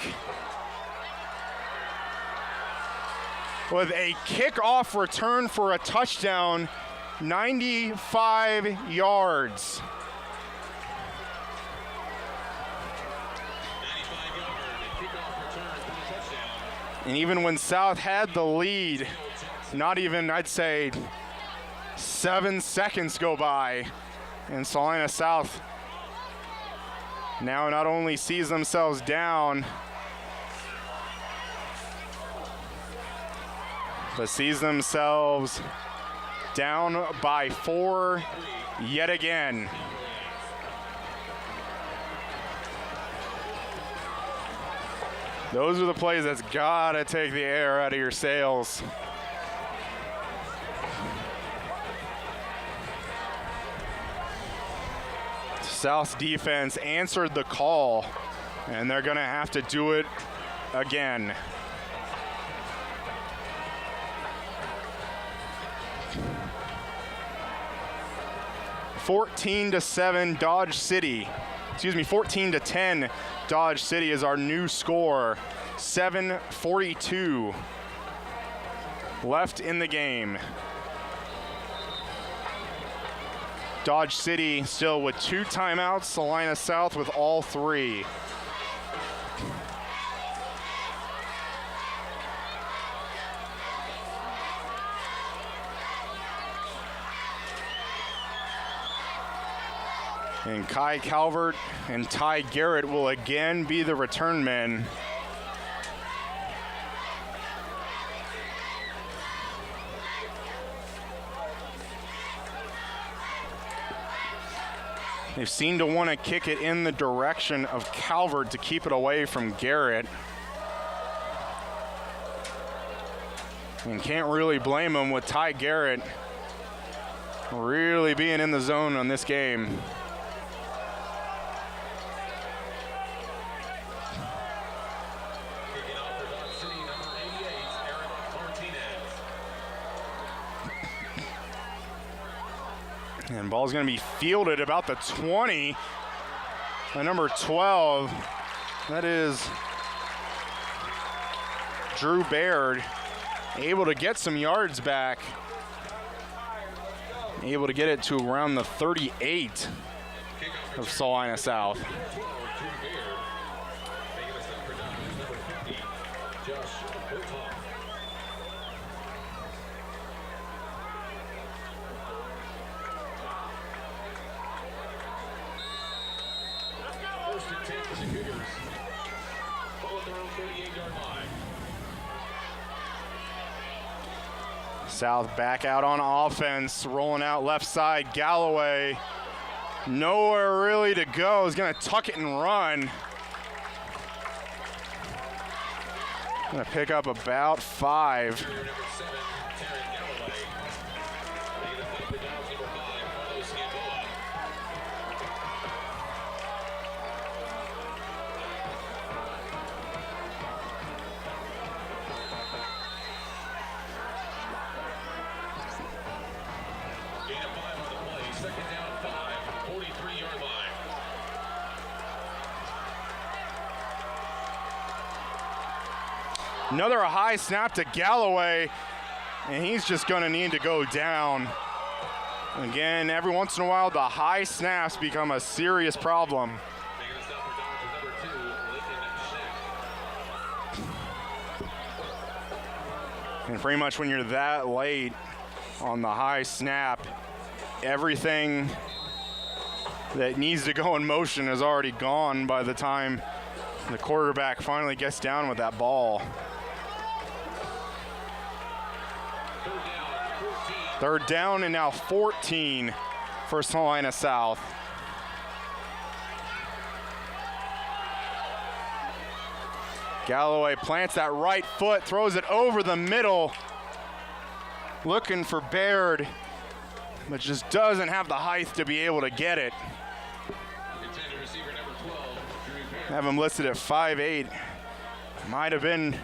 with a kickoff return for a touchdown, 95 yards. And even when South had the lead, not even, I'd say, 7 seconds go by, and Salina South now not only sees themselves down, but sees themselves down by 4 yet again. Those are the plays that's gotta take the air out of your sails. South's defense answered the call, and they're gonna have to do it again. (14-7) Dodge City. 14-10 Dodge City is our new score. 7:42 left in the game. Dodge City still with 2 timeouts, Salina South with all 3. And Kai Calvert and Ty Garrett will again be the return men. They seem to want to kick it in the direction of Calvert to keep it away from Garrett. And can't really blame them with Ty Garrett really being in the zone on this game. And ball's going to be fielded about the 20 by number 12. That is Drew Baird, able to get some yards back. Able to get it to around the 38 of Salina South. First and 10 for the Cougars. Ball at their own 38-yard line. South back out on offense, rolling out left side. Galloway, nowhere really to go. Is going to tuck it and run. Going to pick up about 5. Number 7, Taryn Galloway. Making the stop for downs number 5, Carlos Gamboa. Another high snap to Galloway, and he's just gonna need to go down. Again, every once in a while, the high snaps become a serious problem. Making a stop for Dodgers number 2, Lincoln Schick. And pretty much when you're that late on the high snap, everything that needs to go in motion is already gone by the time the quarterback finally gets down with that ball. Third down and now 14 for Salina South. Galloway plants that right foot, throws it over the middle, looking for Baird, but just doesn't have the height to be able to get it. Intended receiver number 12, Drew Baird. Have him listed at 5'8". Might have been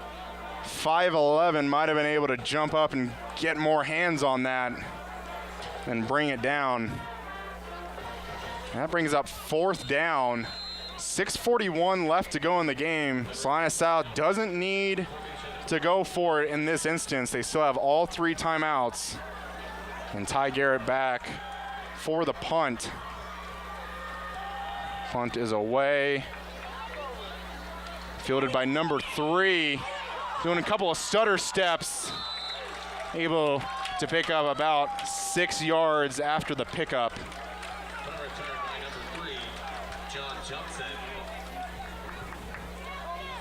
5'11", might have been able to jump up and get more hands on that and bring it down. That brings up fourth down. 6:41 left to go in the game. Salina South doesn't need to go for it in this instance. They still have all 3 timeouts. And Ty Garrett back for the punt. Punt is away. Fielded by number 3. Doing a couple of stutter steps. Able to pick up about 6 yards after the pickup. Punt return by number 3, John Johnson.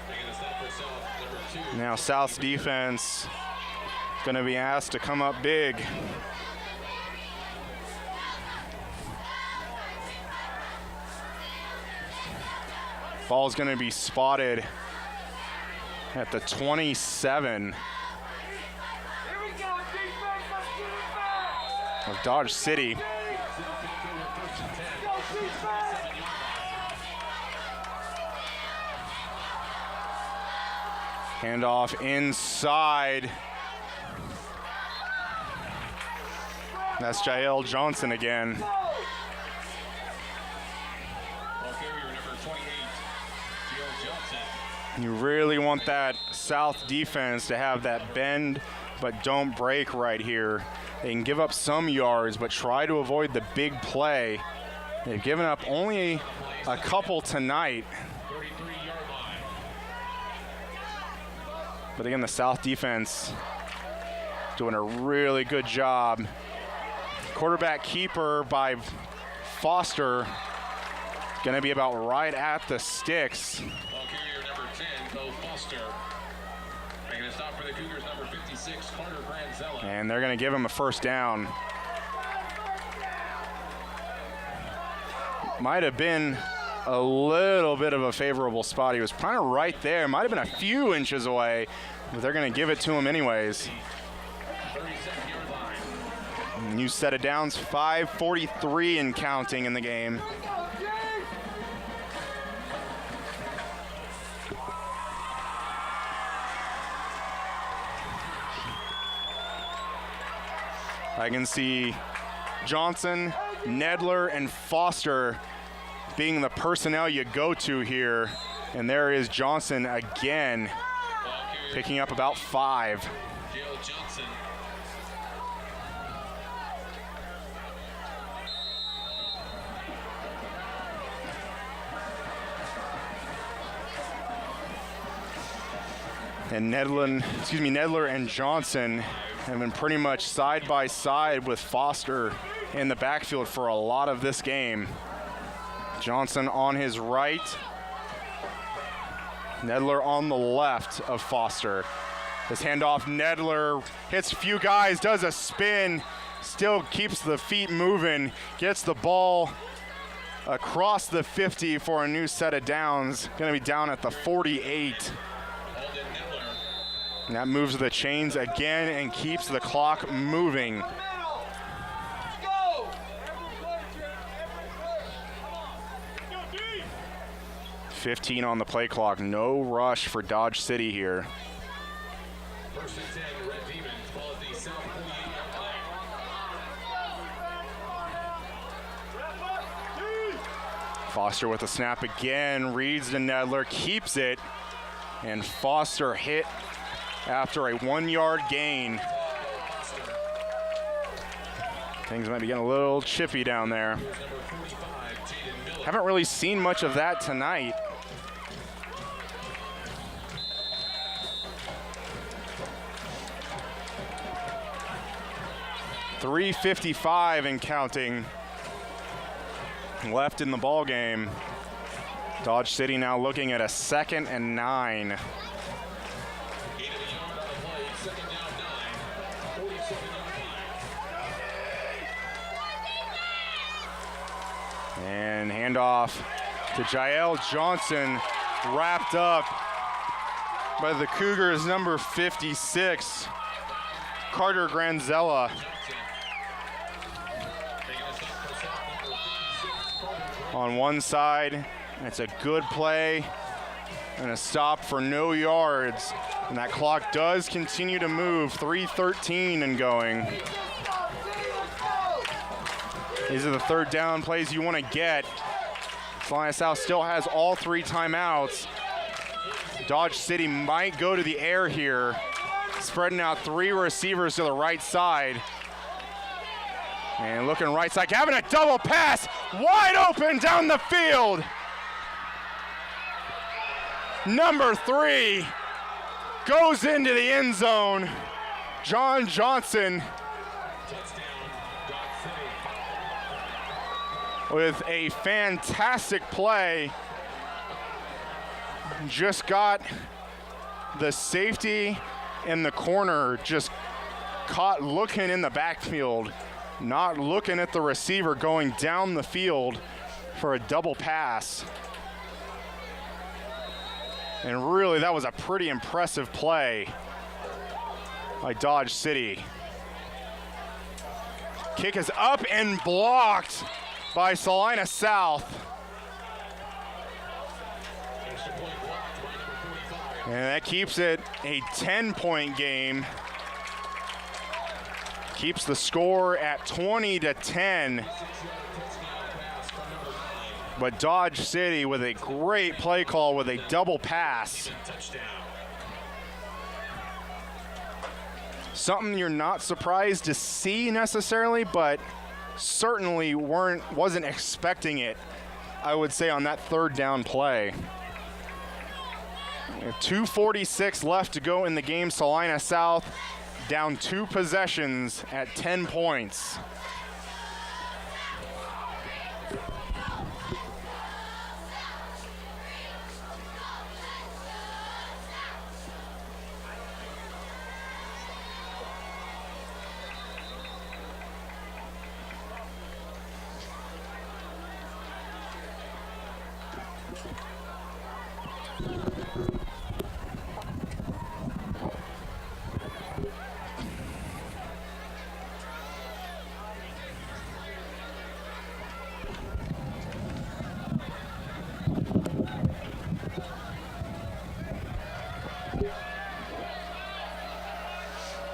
Making a stop for South number 2. Now South's defense going to be asked to come up big. Ball's going to be spotted at the 27 of Dodge City. Handoff inside. That's Jael Johnson again. Ball carrier number 28, Joe Johnson. You really want that South defense to have that bend but don't break right here. They can give up some yards but try to avoid the big play. They've given up only a couple tonight. 33-yard line. But again, the South defense doing a really good job. Quarterback keeper by Foster going to be about right at the sticks. Ball carrier number 10, Bo Foster. Making a stop for the Cougars, number 56, Carter Granzella. And they're going to give him a first down. Might have been a little bit of a favorable spot. He was kind of right there. Might have been a few inches away, but they're going to give it to him anyways. 37-yard line. New set of downs, 5:43 and counting in the game. I can see Johnson, Nedler, and Foster being the personnel you go to here. And there is Johnson again, Ball carrier picking up about 5. Joe Johnson. And Nedler and Johnson have been pretty much side by side with Foster in the backfield for a lot of this game. Johnson on his right, Nedler on the left of Foster. This handoff, Nedler hits a few guys, does a spin, still keeps the feet moving, gets the ball across the 50 for a new set of downs. Gonna be down at the 48. Alden Nedler. And that moves the chains again and keeps the clock moving. 15 on the play clock. No rush for Dodge City here. First and 10, Red Demons. Ball at the South 48-yard line. Foster with a snap again. Reads to Nedler, keeps it. And Foster hit after a 1-yard gain. Things might be getting a little chippy down there. Haven't really seen much of that tonight. .355 and counting left in the ball game. Dodge City now looking at a 2nd and 9. And handoff to Jael Johnson, wrapped up by the Cougars' number 56, Carter Granzella. On one side, it's a good play and a stop for no yards. And that clock does continue to move, 3:13 and going. These are the 3rd down plays you want to get. Salina South still has all 3 timeouts. Dodge City might go to the air here, spreading out 3 receivers to the right side. And looking right side, having a double pass, wide open down the field. Number 3 goes into the end zone. John Johnson with a fantastic play. Just got the safety in the corner, just caught looking in the backfield, not looking at the receiver, going down the field for a double pass. And really, that was a pretty impressive play by Dodge City. Kick is up and blocked by Salina South. And that keeps it a 10-point game. Keeps the score at 20-10. But Dodge City with a great play call with a double pass. Something you're not surprised to see necessarily, but certainly wasn't expecting it, I would say, on that 3rd down play. 2:46 left to go in the game. Salina South down 2 possessions at 10 points.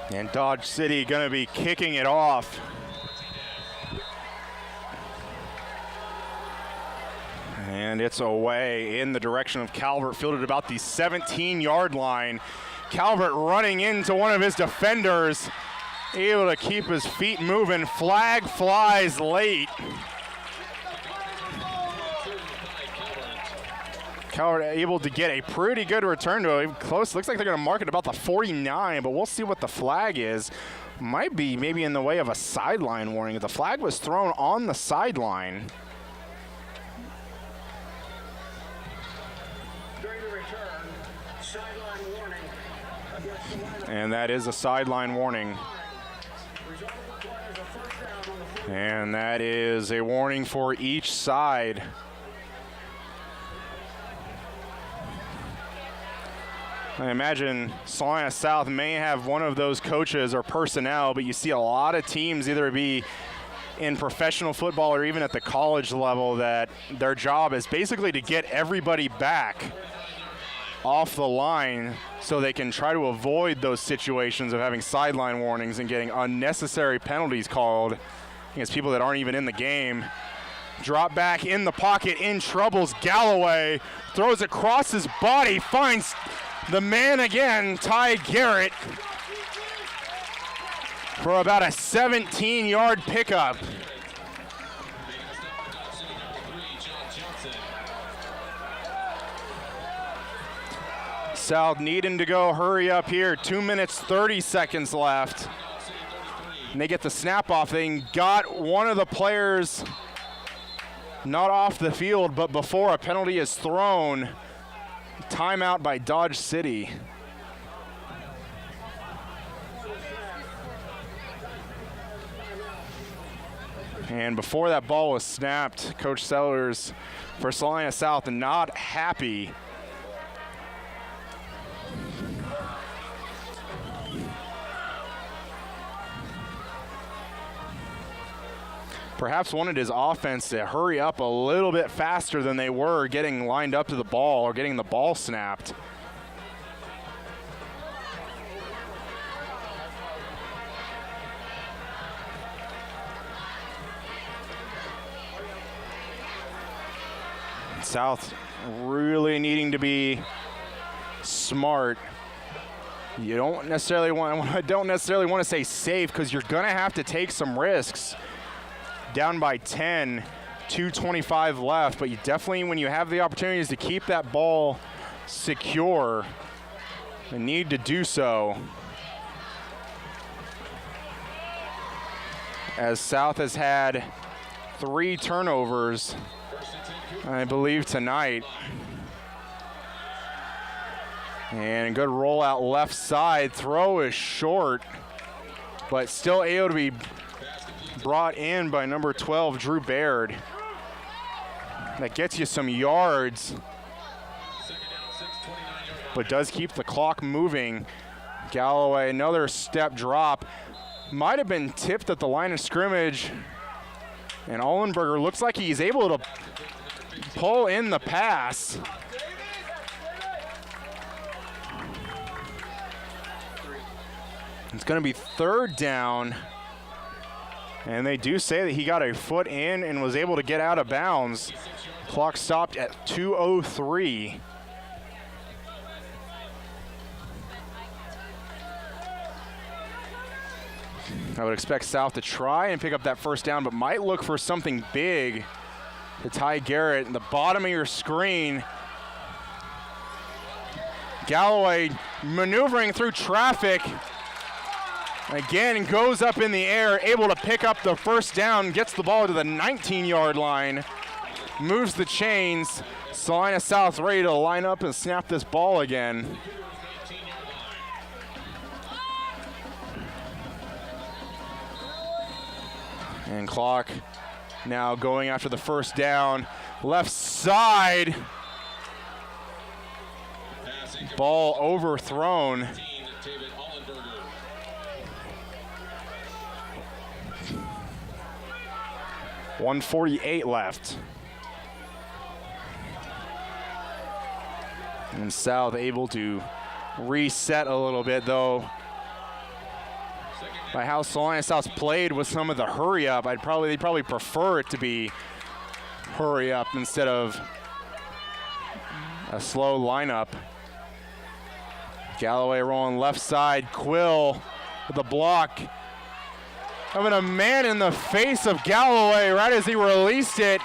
And Dodge City gonna be kicking it off. And it's away in the direction of Calvert, fielded about the 17-yard line. Calvert running into one of his defenders, able to keep his feet moving. Flag flies late. Calvert able to get a pretty good return to it. Close, looks like they're gonna mark it about the 49, but we'll see what the flag is. Might be maybe in the way of a sideline warning. The flag was thrown on the sideline. During the return, sideline warning against Salina. And that is a sideline warning. Result of the play is a 1st down on the 40. And that is a warning for each side. I imagine Salina South may have one of those coaches or personnel, but you see a lot of teams either be in professional football or even at the college level that their job is basically to get everybody back off the line so they can try to avoid those situations of having sideline warnings and getting unnecessary penalties called against people that aren't even in the game. Drop back in the pocket, in troubles. Galloway throws across his body, finds the man again, Ty Garrett, for about a 17-yard pickup. South needing to go hurry up here. 2 minutes, 30 seconds left. And they get the snap off. They got one of the players not off the field, but before a penalty is thrown. Timeout by Dodge City. And before that ball was snapped, Coach Sellers for Salina South not happy. Perhaps wanted his offense to hurry up a little bit faster than they were getting lined up to the ball or getting the ball snapped. South really needing to be smart. You don't necessarily want to say safe, because you're gonna have to take some risks. Down by 10, 2:25 left, but you definitely, when you have the opportunities to keep that ball secure, you need to do so. As South has had 3 turnovers, I believe, tonight. And good rollout left side. Throw is short, but still able to be brought in by number 12, Drew Baird. That gets you some yards, but does keep the clock moving. Galloway, another step drop. Might have been tipped at the line of scrimmage. And Ohlenberger looks like he's able to pull in the pass. It's going to be 3rd down. And they do say that he got a foot in and was able to get out of bounds. Clock stopped at 2:03. I would expect South to try and pick up that 1st down, but might look for something big to Ty Garrett. In the bottom of your screen, Galloway maneuvering through traffic. Again, goes up in the air, able to pick up the 1st down, gets the ball to the 19-yard line, moves the chains. Salina South ready to line up and snap this ball again. And clock now going after the 1st down. Left side. Ball overthrown. 1:48 left. And South able to reset a little bit, though. By how Salina South played with some of the hurry up, they'd probably prefer it to be hurry up instead of a slow lineup. Galloway rolling left side. Quill with the block. Having a man in the face of Galloway right as he released it.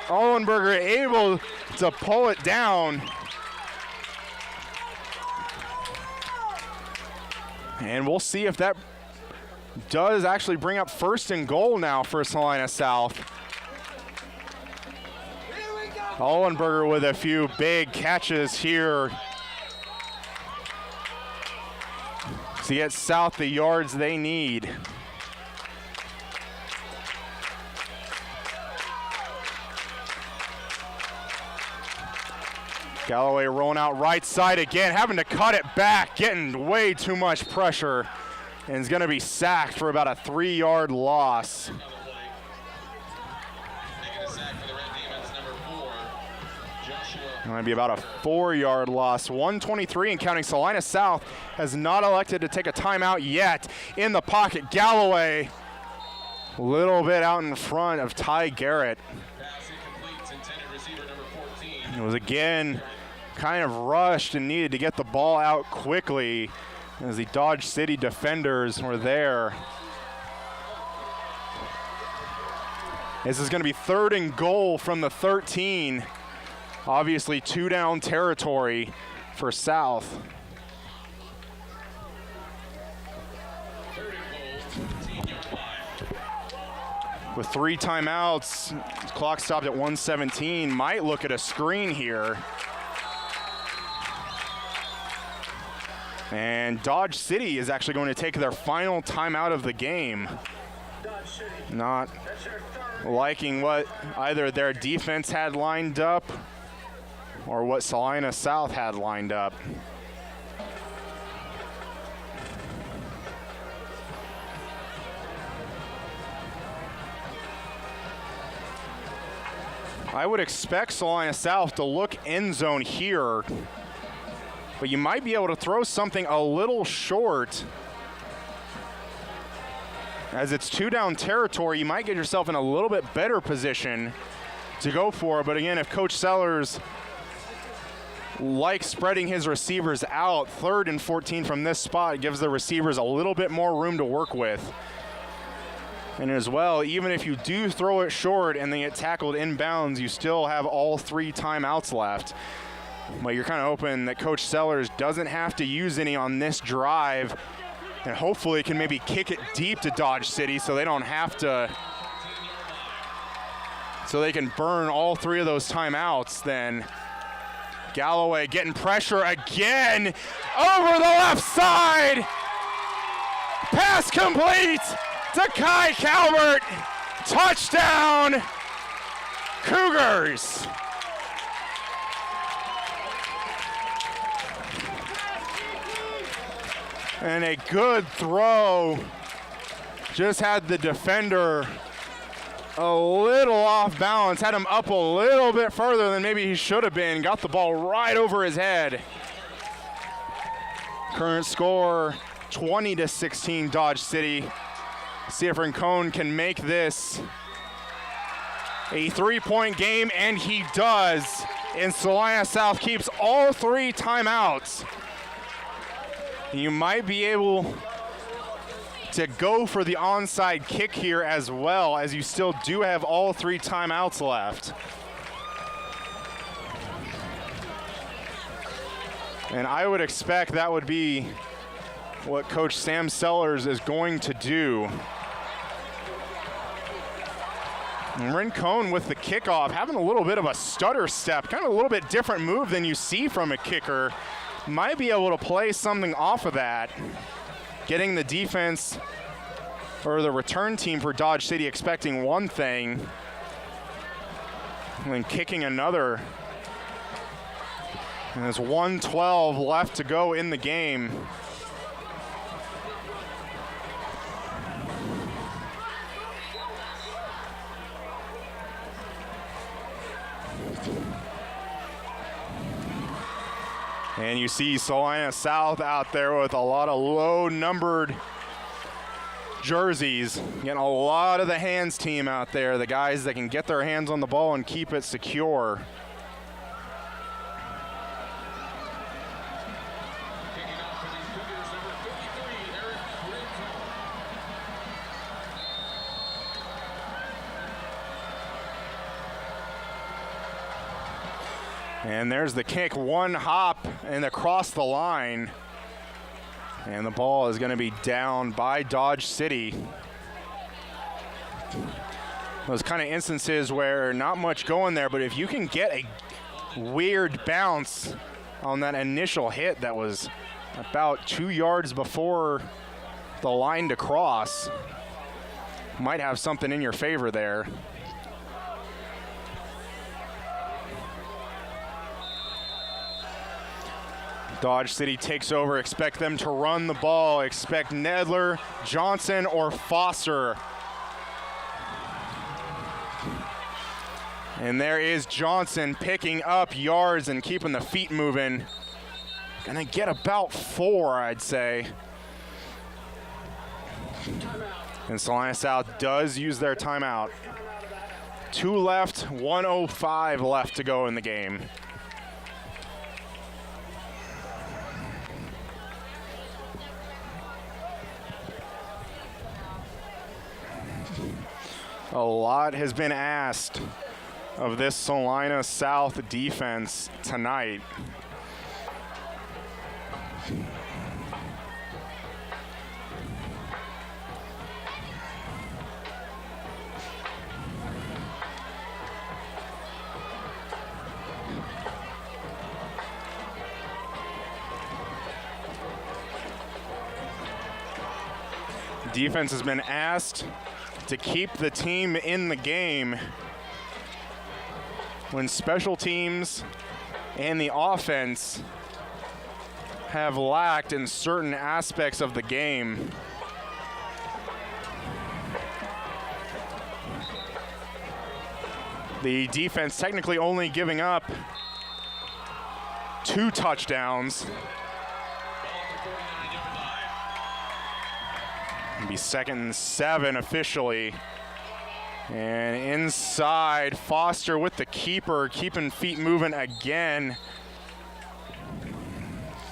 Ohlenberger able to pull it down. And we'll see if that does actually bring up 1st and goal now for Salina South. Ohlenberger with a few big catches here to get South the yards they need. Galloway rolling out right side again, having to cut it back, getting way too much pressure, and is going to be sacked for about a 3-yard loss. Going to be about a 4-yard loss. 1:23 and counting. Salina South has not elected to take a timeout yet. In the pocket, Galloway, a little bit out in front of Ty Garrett. It was again kind of rushed and needed to get the ball out quickly as the Dodge City defenders were there. This is going to be 3rd and goal from the 13. Obviously 2 down territory for South. With 3 timeouts, clock stopped at 1:17. Might look at a screen here. And Dodge City is actually going to take their final timeout of the game. Not liking what either their defense had lined up or what Salina South had lined up. I would expect Salina South to look end zone here, but you might be able to throw something a little short. As it's 2 down territory, you might get yourself in a little bit better position to go for it. But again, if Coach Sellers likes spreading his receivers out, 3rd and 14 from this spot gives the receivers a little bit more room to work with. And as well, even if you do throw it short and then get tackled inbounds, you still have all 3 timeouts left. But you're kind of hoping that Coach Sellers doesn't have to use any on this drive, and hopefully can maybe kick it deep to Dodge City so they don't have to, so they can burn all 3 of those timeouts. Then Galloway getting pressure again over the left side. Pass complete to Kai Calvert. Touchdown, Cougars. And a good throw. Just had the defender a little off balance, had him up a little bit further than maybe he should have been. Got the ball right over his head. Current score 20-16 Dodge City. See if Rincon can make this a 3-point game, and he does. And Salina South keeps all 3 timeouts. You might be able to go for the onside kick here as well, as you still do have all 3 timeouts left. And I would expect that would be what Coach Sam Sellers is going to do. And Rincon with the kickoff, having a little bit of a stutter step, kind of a little bit different move than you see from a kicker. Might be able to play something off of that, getting the defense or the return team for Dodge City expecting one thing and then kicking another. And there's 1:12 left to go in the game. And you see Salina South out there with a lot of low-numbered jerseys. Getting a lot of the hands team out there, the guys that can get their hands on the ball and keep it secure. And there's the kick, 1 hop and across the line. And the ball is going to be down by Dodge City. Those kind of instances where not much going there, but if you can get a weird bounce on that initial hit that was about 2 yards before the line to cross, might have something in your favor there. Dodge City takes over. Expect them to run the ball. Expect Nedler, Johnson, or Foster. And there is Johnson picking up yards and keeping the feet moving. Gonna get about 4, I'd say. And Salina South does use their timeout. 2 left, 1:05 left to go in the game. A lot has been asked of this Salina South defense tonight. Defense has been asked to keep the team in the game when special teams and the offense have lacked in certain aspects of the game. The defense technically only giving up 2 touchdowns. It'll be 2nd and 7 officially. And inside, Foster with the keeper, keeping feet moving again.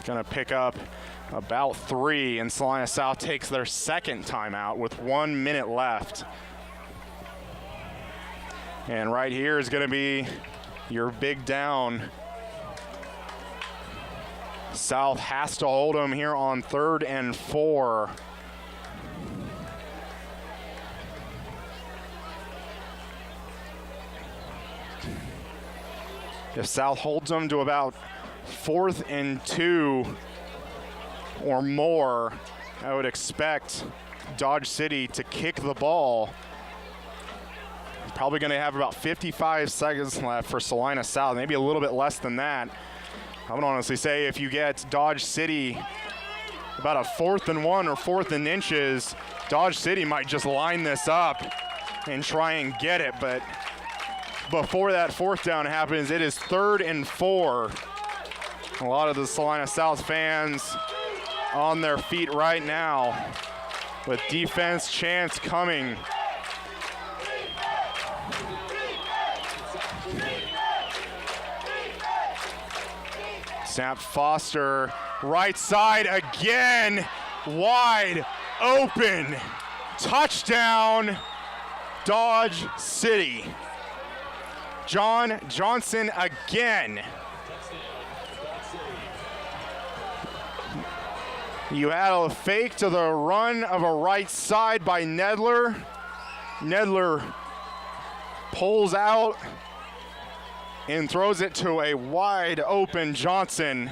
Gonna pick up about 3, and Salina South takes their 2nd timeout with 1 minute left. And right here is gonna be your big down. South has to hold them here on 3rd and 4. If South holds them to about 4th and 2 or more, I would expect Dodge City to kick the ball. Probably going to have about 55 seconds left for Salina South, maybe a little bit less than that. I would honestly say if you get Dodge City about a 4th and 1 or 4th and inches, Dodge City might just line this up and try and get it, but before that 4th down happens, it is 3rd and 4. A lot of the Salina South fans on their feet right now with defense chance coming. Snap, Foster, right side again, wide open. Touchdown, Dodge City. John Johnson again. You had a fake to the run of a right side by Nedler. Nedler pulls out and throws it to a wide open Johnson,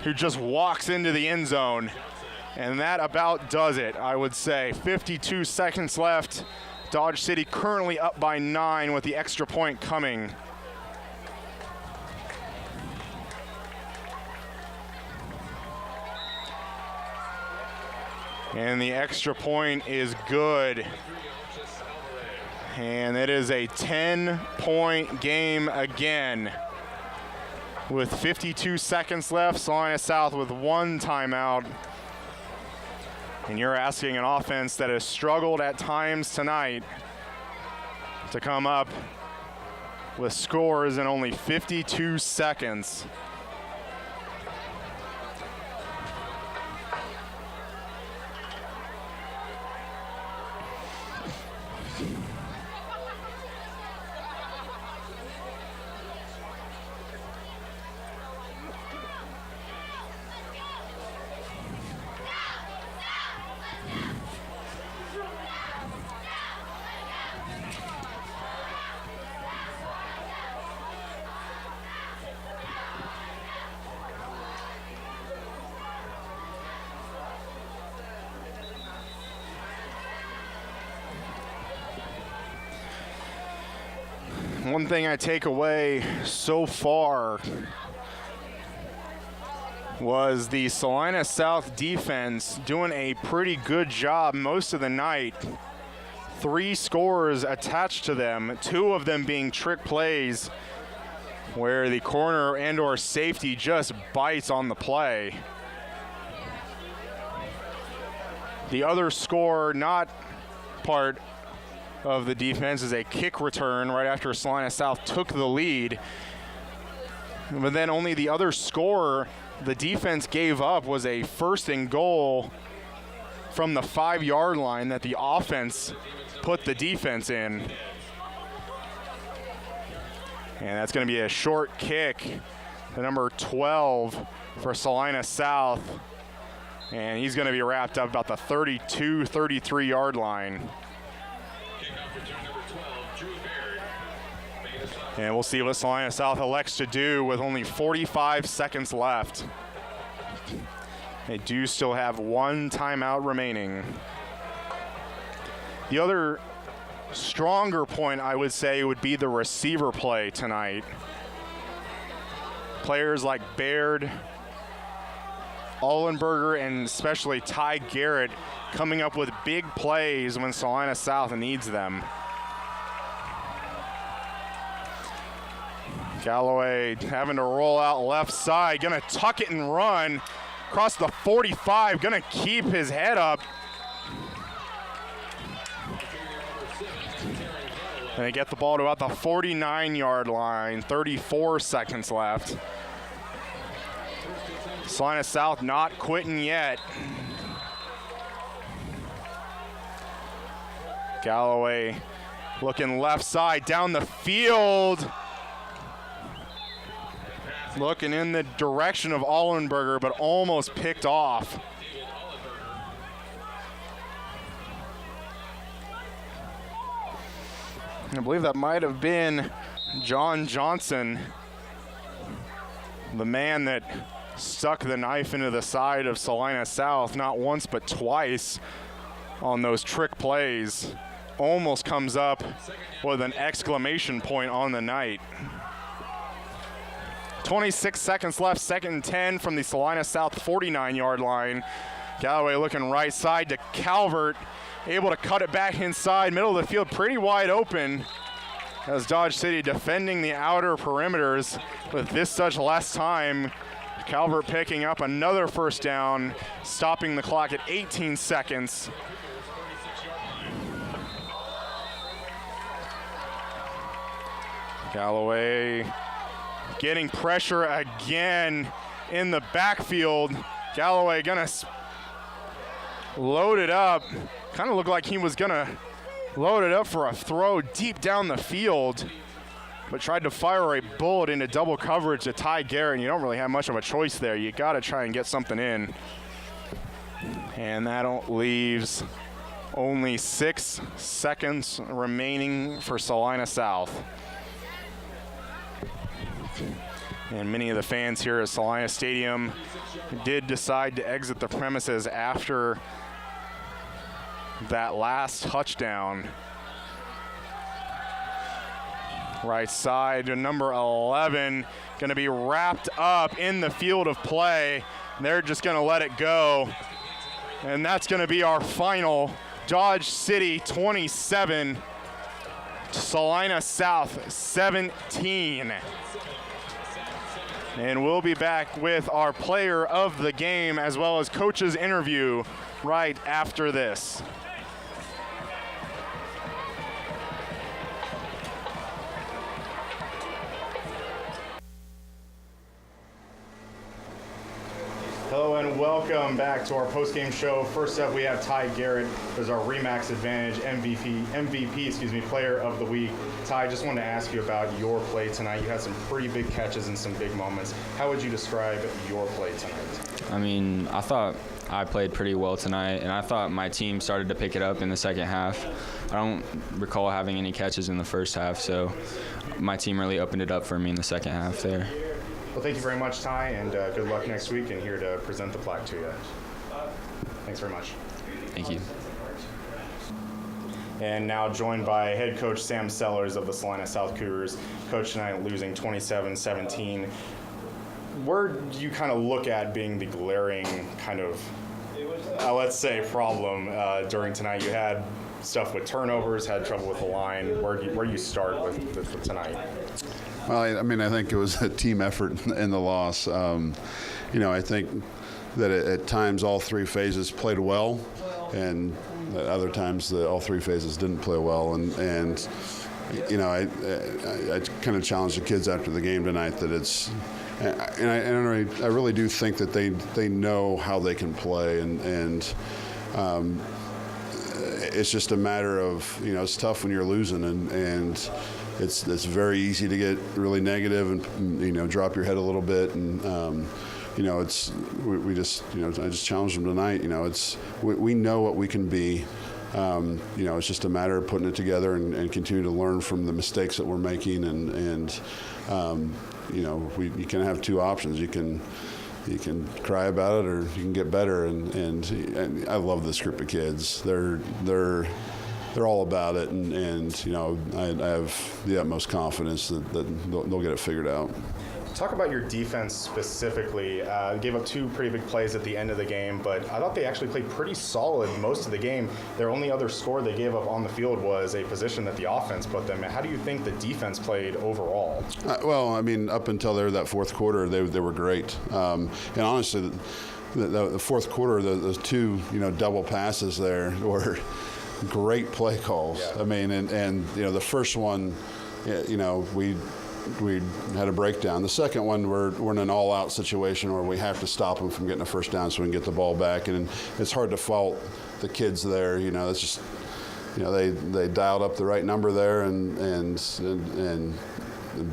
who just walks into the end zone. And that about does it, I would say. 52 seconds left. Dodge City currently up by 9 with the extra point coming. And the extra point is good. And it is a 10-point game again. With 52 seconds left, Salina South with 1 timeout. And you're asking an offense that has struggled at times tonight to come up with scores in only 52 seconds. One thing I take away so far was the Salina South defense doing a pretty good job most of the night. 3 scores attached to them, 2 of them being trick plays where the corner and or safety just bites on the play. The other score not part of the defense is a kick return right after Salina South took the lead. But then only the other score the defense gave up was a 1st and goal from the 5-yard line that the offense put the defense in. And that's going to be a short kick to number 12 for Salina South. And he's going to be wrapped up about the 32, 33 yard line. And we'll see what Salina South elects to do with only 45 seconds left. They do still have one timeout remaining. The other stronger point, I would say, would be the receiver play tonight. Players like Baird, Ullenberger, and especially Ty Garrett coming up with big plays when Salina South needs them. Galloway having to roll out left side, gonna tuck it and run across the 45, gonna keep his head up. And they get the ball to about the 49-yard line, 34 seconds left. Salina South not quitting yet. Galloway looking left side down the field. Looking in the direction of Ullenberger, but almost picked off. I believe that might have been John Johnson, the man that stuck the knife into the side of Salina South not once but twice on those trick plays. Almost comes up with an exclamation point on the night. 26 seconds left, 2nd and 10 from the Salina South 49-yard line. Galloway looking right side to Calvert, able to cut it back inside, middle of the field pretty wide open as Dodge City defending the outer perimeters with this such less time. Calvert picking up another first down, stopping the clock at 18 seconds. Galloway getting pressure again in the backfield. Galloway gonna load it up. Kind of looked like he was gonna load it up for a throw deep down the field, but tried to fire a bullet into double coverage to Ty Garrett, and you don't really have much of a choice there. You gotta try and get something in. And that leaves only 6 seconds remaining for Salina South. And many of the fans here at Salina Stadium did decide to exit the premises after that last touchdown. Right side to number 11, going to be wrapped up in the field of play. They're just going to let it go. And that's going to be our final. Dodge City 27, Salina South 17. And we'll be back with our player of the game as well as coach's interview right after this. Hello and welcome back to our post-game show. First up, we have Ty Garrett, who's our Remax Advantage MVP, player of the week. Ty, just wanted to ask you about your play tonight. You had some pretty big catches and some big moments. How would you describe your play tonight? I mean, I thought I played pretty well tonight, and I thought my team started to pick it up in the second half. I don't recall having any catches in the first half, so my team really opened it up for me in the second half there. Well, thank you very much, Ty, and good luck next week, and here to present the plaque to you. Thanks very much. Thank you. And now joined by head coach Sam Sellers of the Salina South Cougars. Coach tonight losing 27-17. Where do you kind of look at being the glaring kind of, let's say, problem during tonight? You had stuff with turnovers, had trouble with the line. Where do you start with tonight? Well, I think it was a team effort in the loss. I think that at times all three phases played well, and at other times all three phases didn't play well. And I kind of challenged the kids after the game tonight that it's, and I really do think that they know how they can play, and it's just a matter of, it's tough when you're losing, and it's very easy to get really negative and, drop your head a little bit. And, we just, I just challenged them tonight. We know what we can be. It's just a matter of putting it together and continue to learn from the mistakes that we're making. And you can have two options. You can cry about it, or you can get better. And I love this group of kids. They're all about it, and I have the utmost confidence that they'll get it figured out. Talk about your defense specifically. Gave up two pretty big plays at the end of the game, but I thought they actually played pretty solid most of the game. Their only other score they gave up on the field was a position that the offense put them in. How do you think the defense played overall? Up until that fourth quarter, they were great. And honestly, the fourth quarter, those two double passes there were great play calls. Yeah. And the first one, we had a breakdown. The second one, we're in an all-out situation where we have to stop them from getting a first down so we can get the ball back. And it's hard to fault the kids there. It's just, they dialed up the right number there and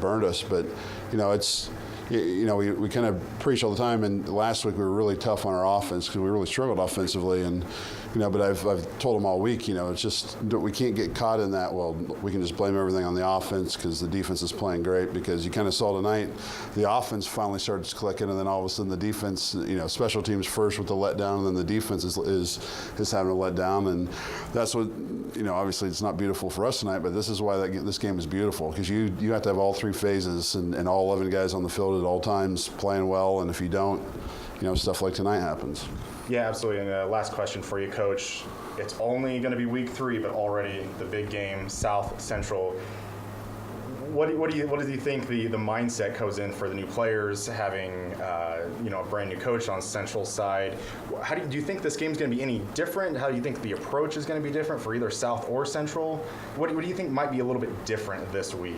burned us. But it's. We kind of preach all the time, and last week we were really tough on our offense because we really struggled offensively. And but I've told them all week, it's just we can't get caught in that. Well, we can just blame everything on the offense because the defense is playing great. Because you kind of saw tonight, the offense finally started clicking, and then all of a sudden the defense, special teams first with the letdown, and then the defense is having a letdown, and that's what obviously it's not beautiful for us tonight, but this is why this game is beautiful, because you have to have all three phases and all 11 guys on the field at all times playing well, and if you don't, stuff like tonight happens. Yeah, absolutely. And last question for you, Coach. It's only going to be week 3, but already the big game, South Central. What do you think the mindset goes in for the new players, having a brand new coach on Central side? Do you think this game is going to be any different? How do you think the approach is going to be different for either South or Central? What do you think might be a little bit different this week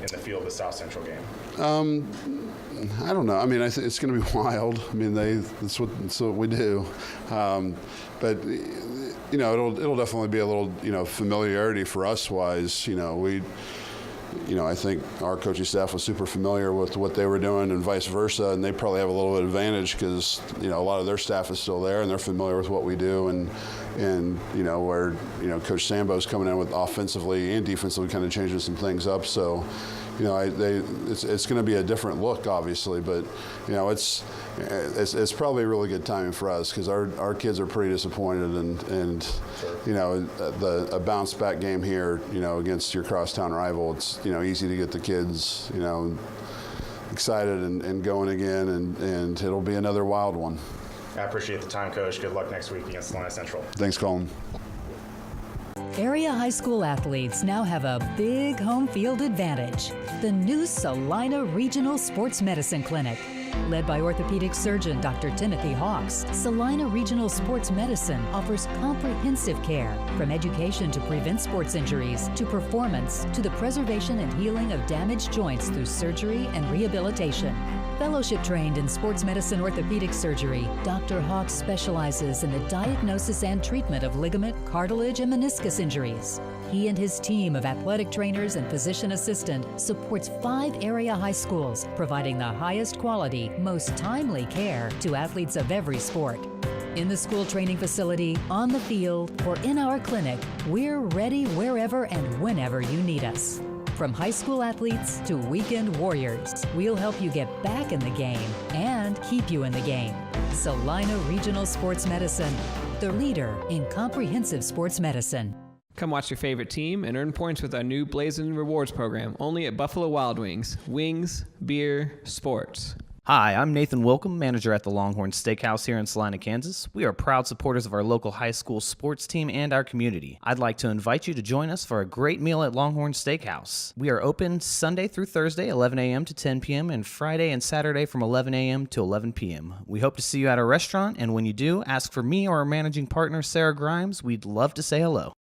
in the field of the South Central game? I don't know. It's going to be wild. That's what we do. But it'll definitely be a little familiarity for us wise. I think our coaching staff was super familiar with what they were doing and vice versa, and they probably have a little bit of advantage because a lot of their staff is still there and they're familiar with what we do, and where Coach Sambo's coming in with offensively and defensively kind of changing some things up. So it's going to be a different look, obviously, but it's probably a really good timing for us because our kids are pretty disappointed, and a bounce back game here, against your crosstown rival, it's easy to get the kids excited and going again, and it'll be another wild one. I appreciate the time, Coach. Good luck next week against Salina Central. Thanks, Colin. Area high school athletes now have a big home field advantage. The new Salina Regional Sports Medicine Clinic. Led by orthopedic surgeon Dr. Timothy Hawks, Salina Regional Sports Medicine offers comprehensive care, from education to prevent sports injuries, to performance, to the preservation and healing of damaged joints through surgery and rehabilitation. Fellowship trained in sports medicine orthopedic surgery, Dr. Hawks specializes in the diagnosis and treatment of ligament, cartilage, and meniscus injuries. He and his team of athletic trainers and physician assistant supports 5 area high schools, providing the highest quality, most timely care to athletes of every sport. In the school training facility, on the field, or in our clinic, we're ready wherever and whenever you need us. From high school athletes to weekend warriors, we'll help you get back in the game and keep you in the game. Salina Regional Sports Medicine, the leader in comprehensive sports medicine. Come watch your favorite team and earn points with our new Blazing Rewards program, only at Buffalo Wild Wings. Wings, beer, sports. Hi, I'm Nathan Wilcom, manager at the Longhorn Steakhouse here in Salina, Kansas. We are proud supporters of our local high school sports team and our community. I'd like to invite you to join us for a great meal at Longhorn Steakhouse. We are open Sunday through Thursday, 11 a.m. to 10 p.m., and Friday and Saturday from 11 a.m. to 11 p.m. We hope to see you at our restaurant, and when you do, ask for me or our managing partner, Sarah Grimes. We'd love to say hello.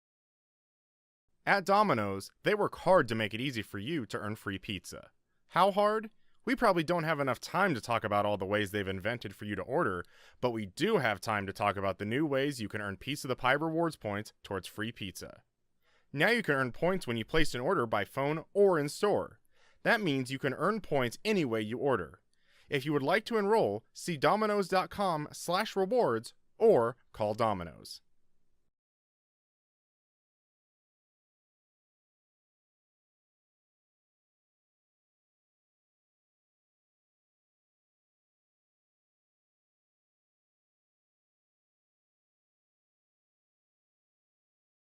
At Domino's, they work hard to make it easy for you to earn free pizza. How hard? We probably don't have enough time to talk about all the ways they've invented for you to order, but we do have time to talk about the new ways you can earn Piece of the Pie rewards points towards free pizza. Now you can earn points when you place an order by phone or in store. That means you can earn points any way you order. If you would like to enroll, see Domino's.com/rewards or call Domino's.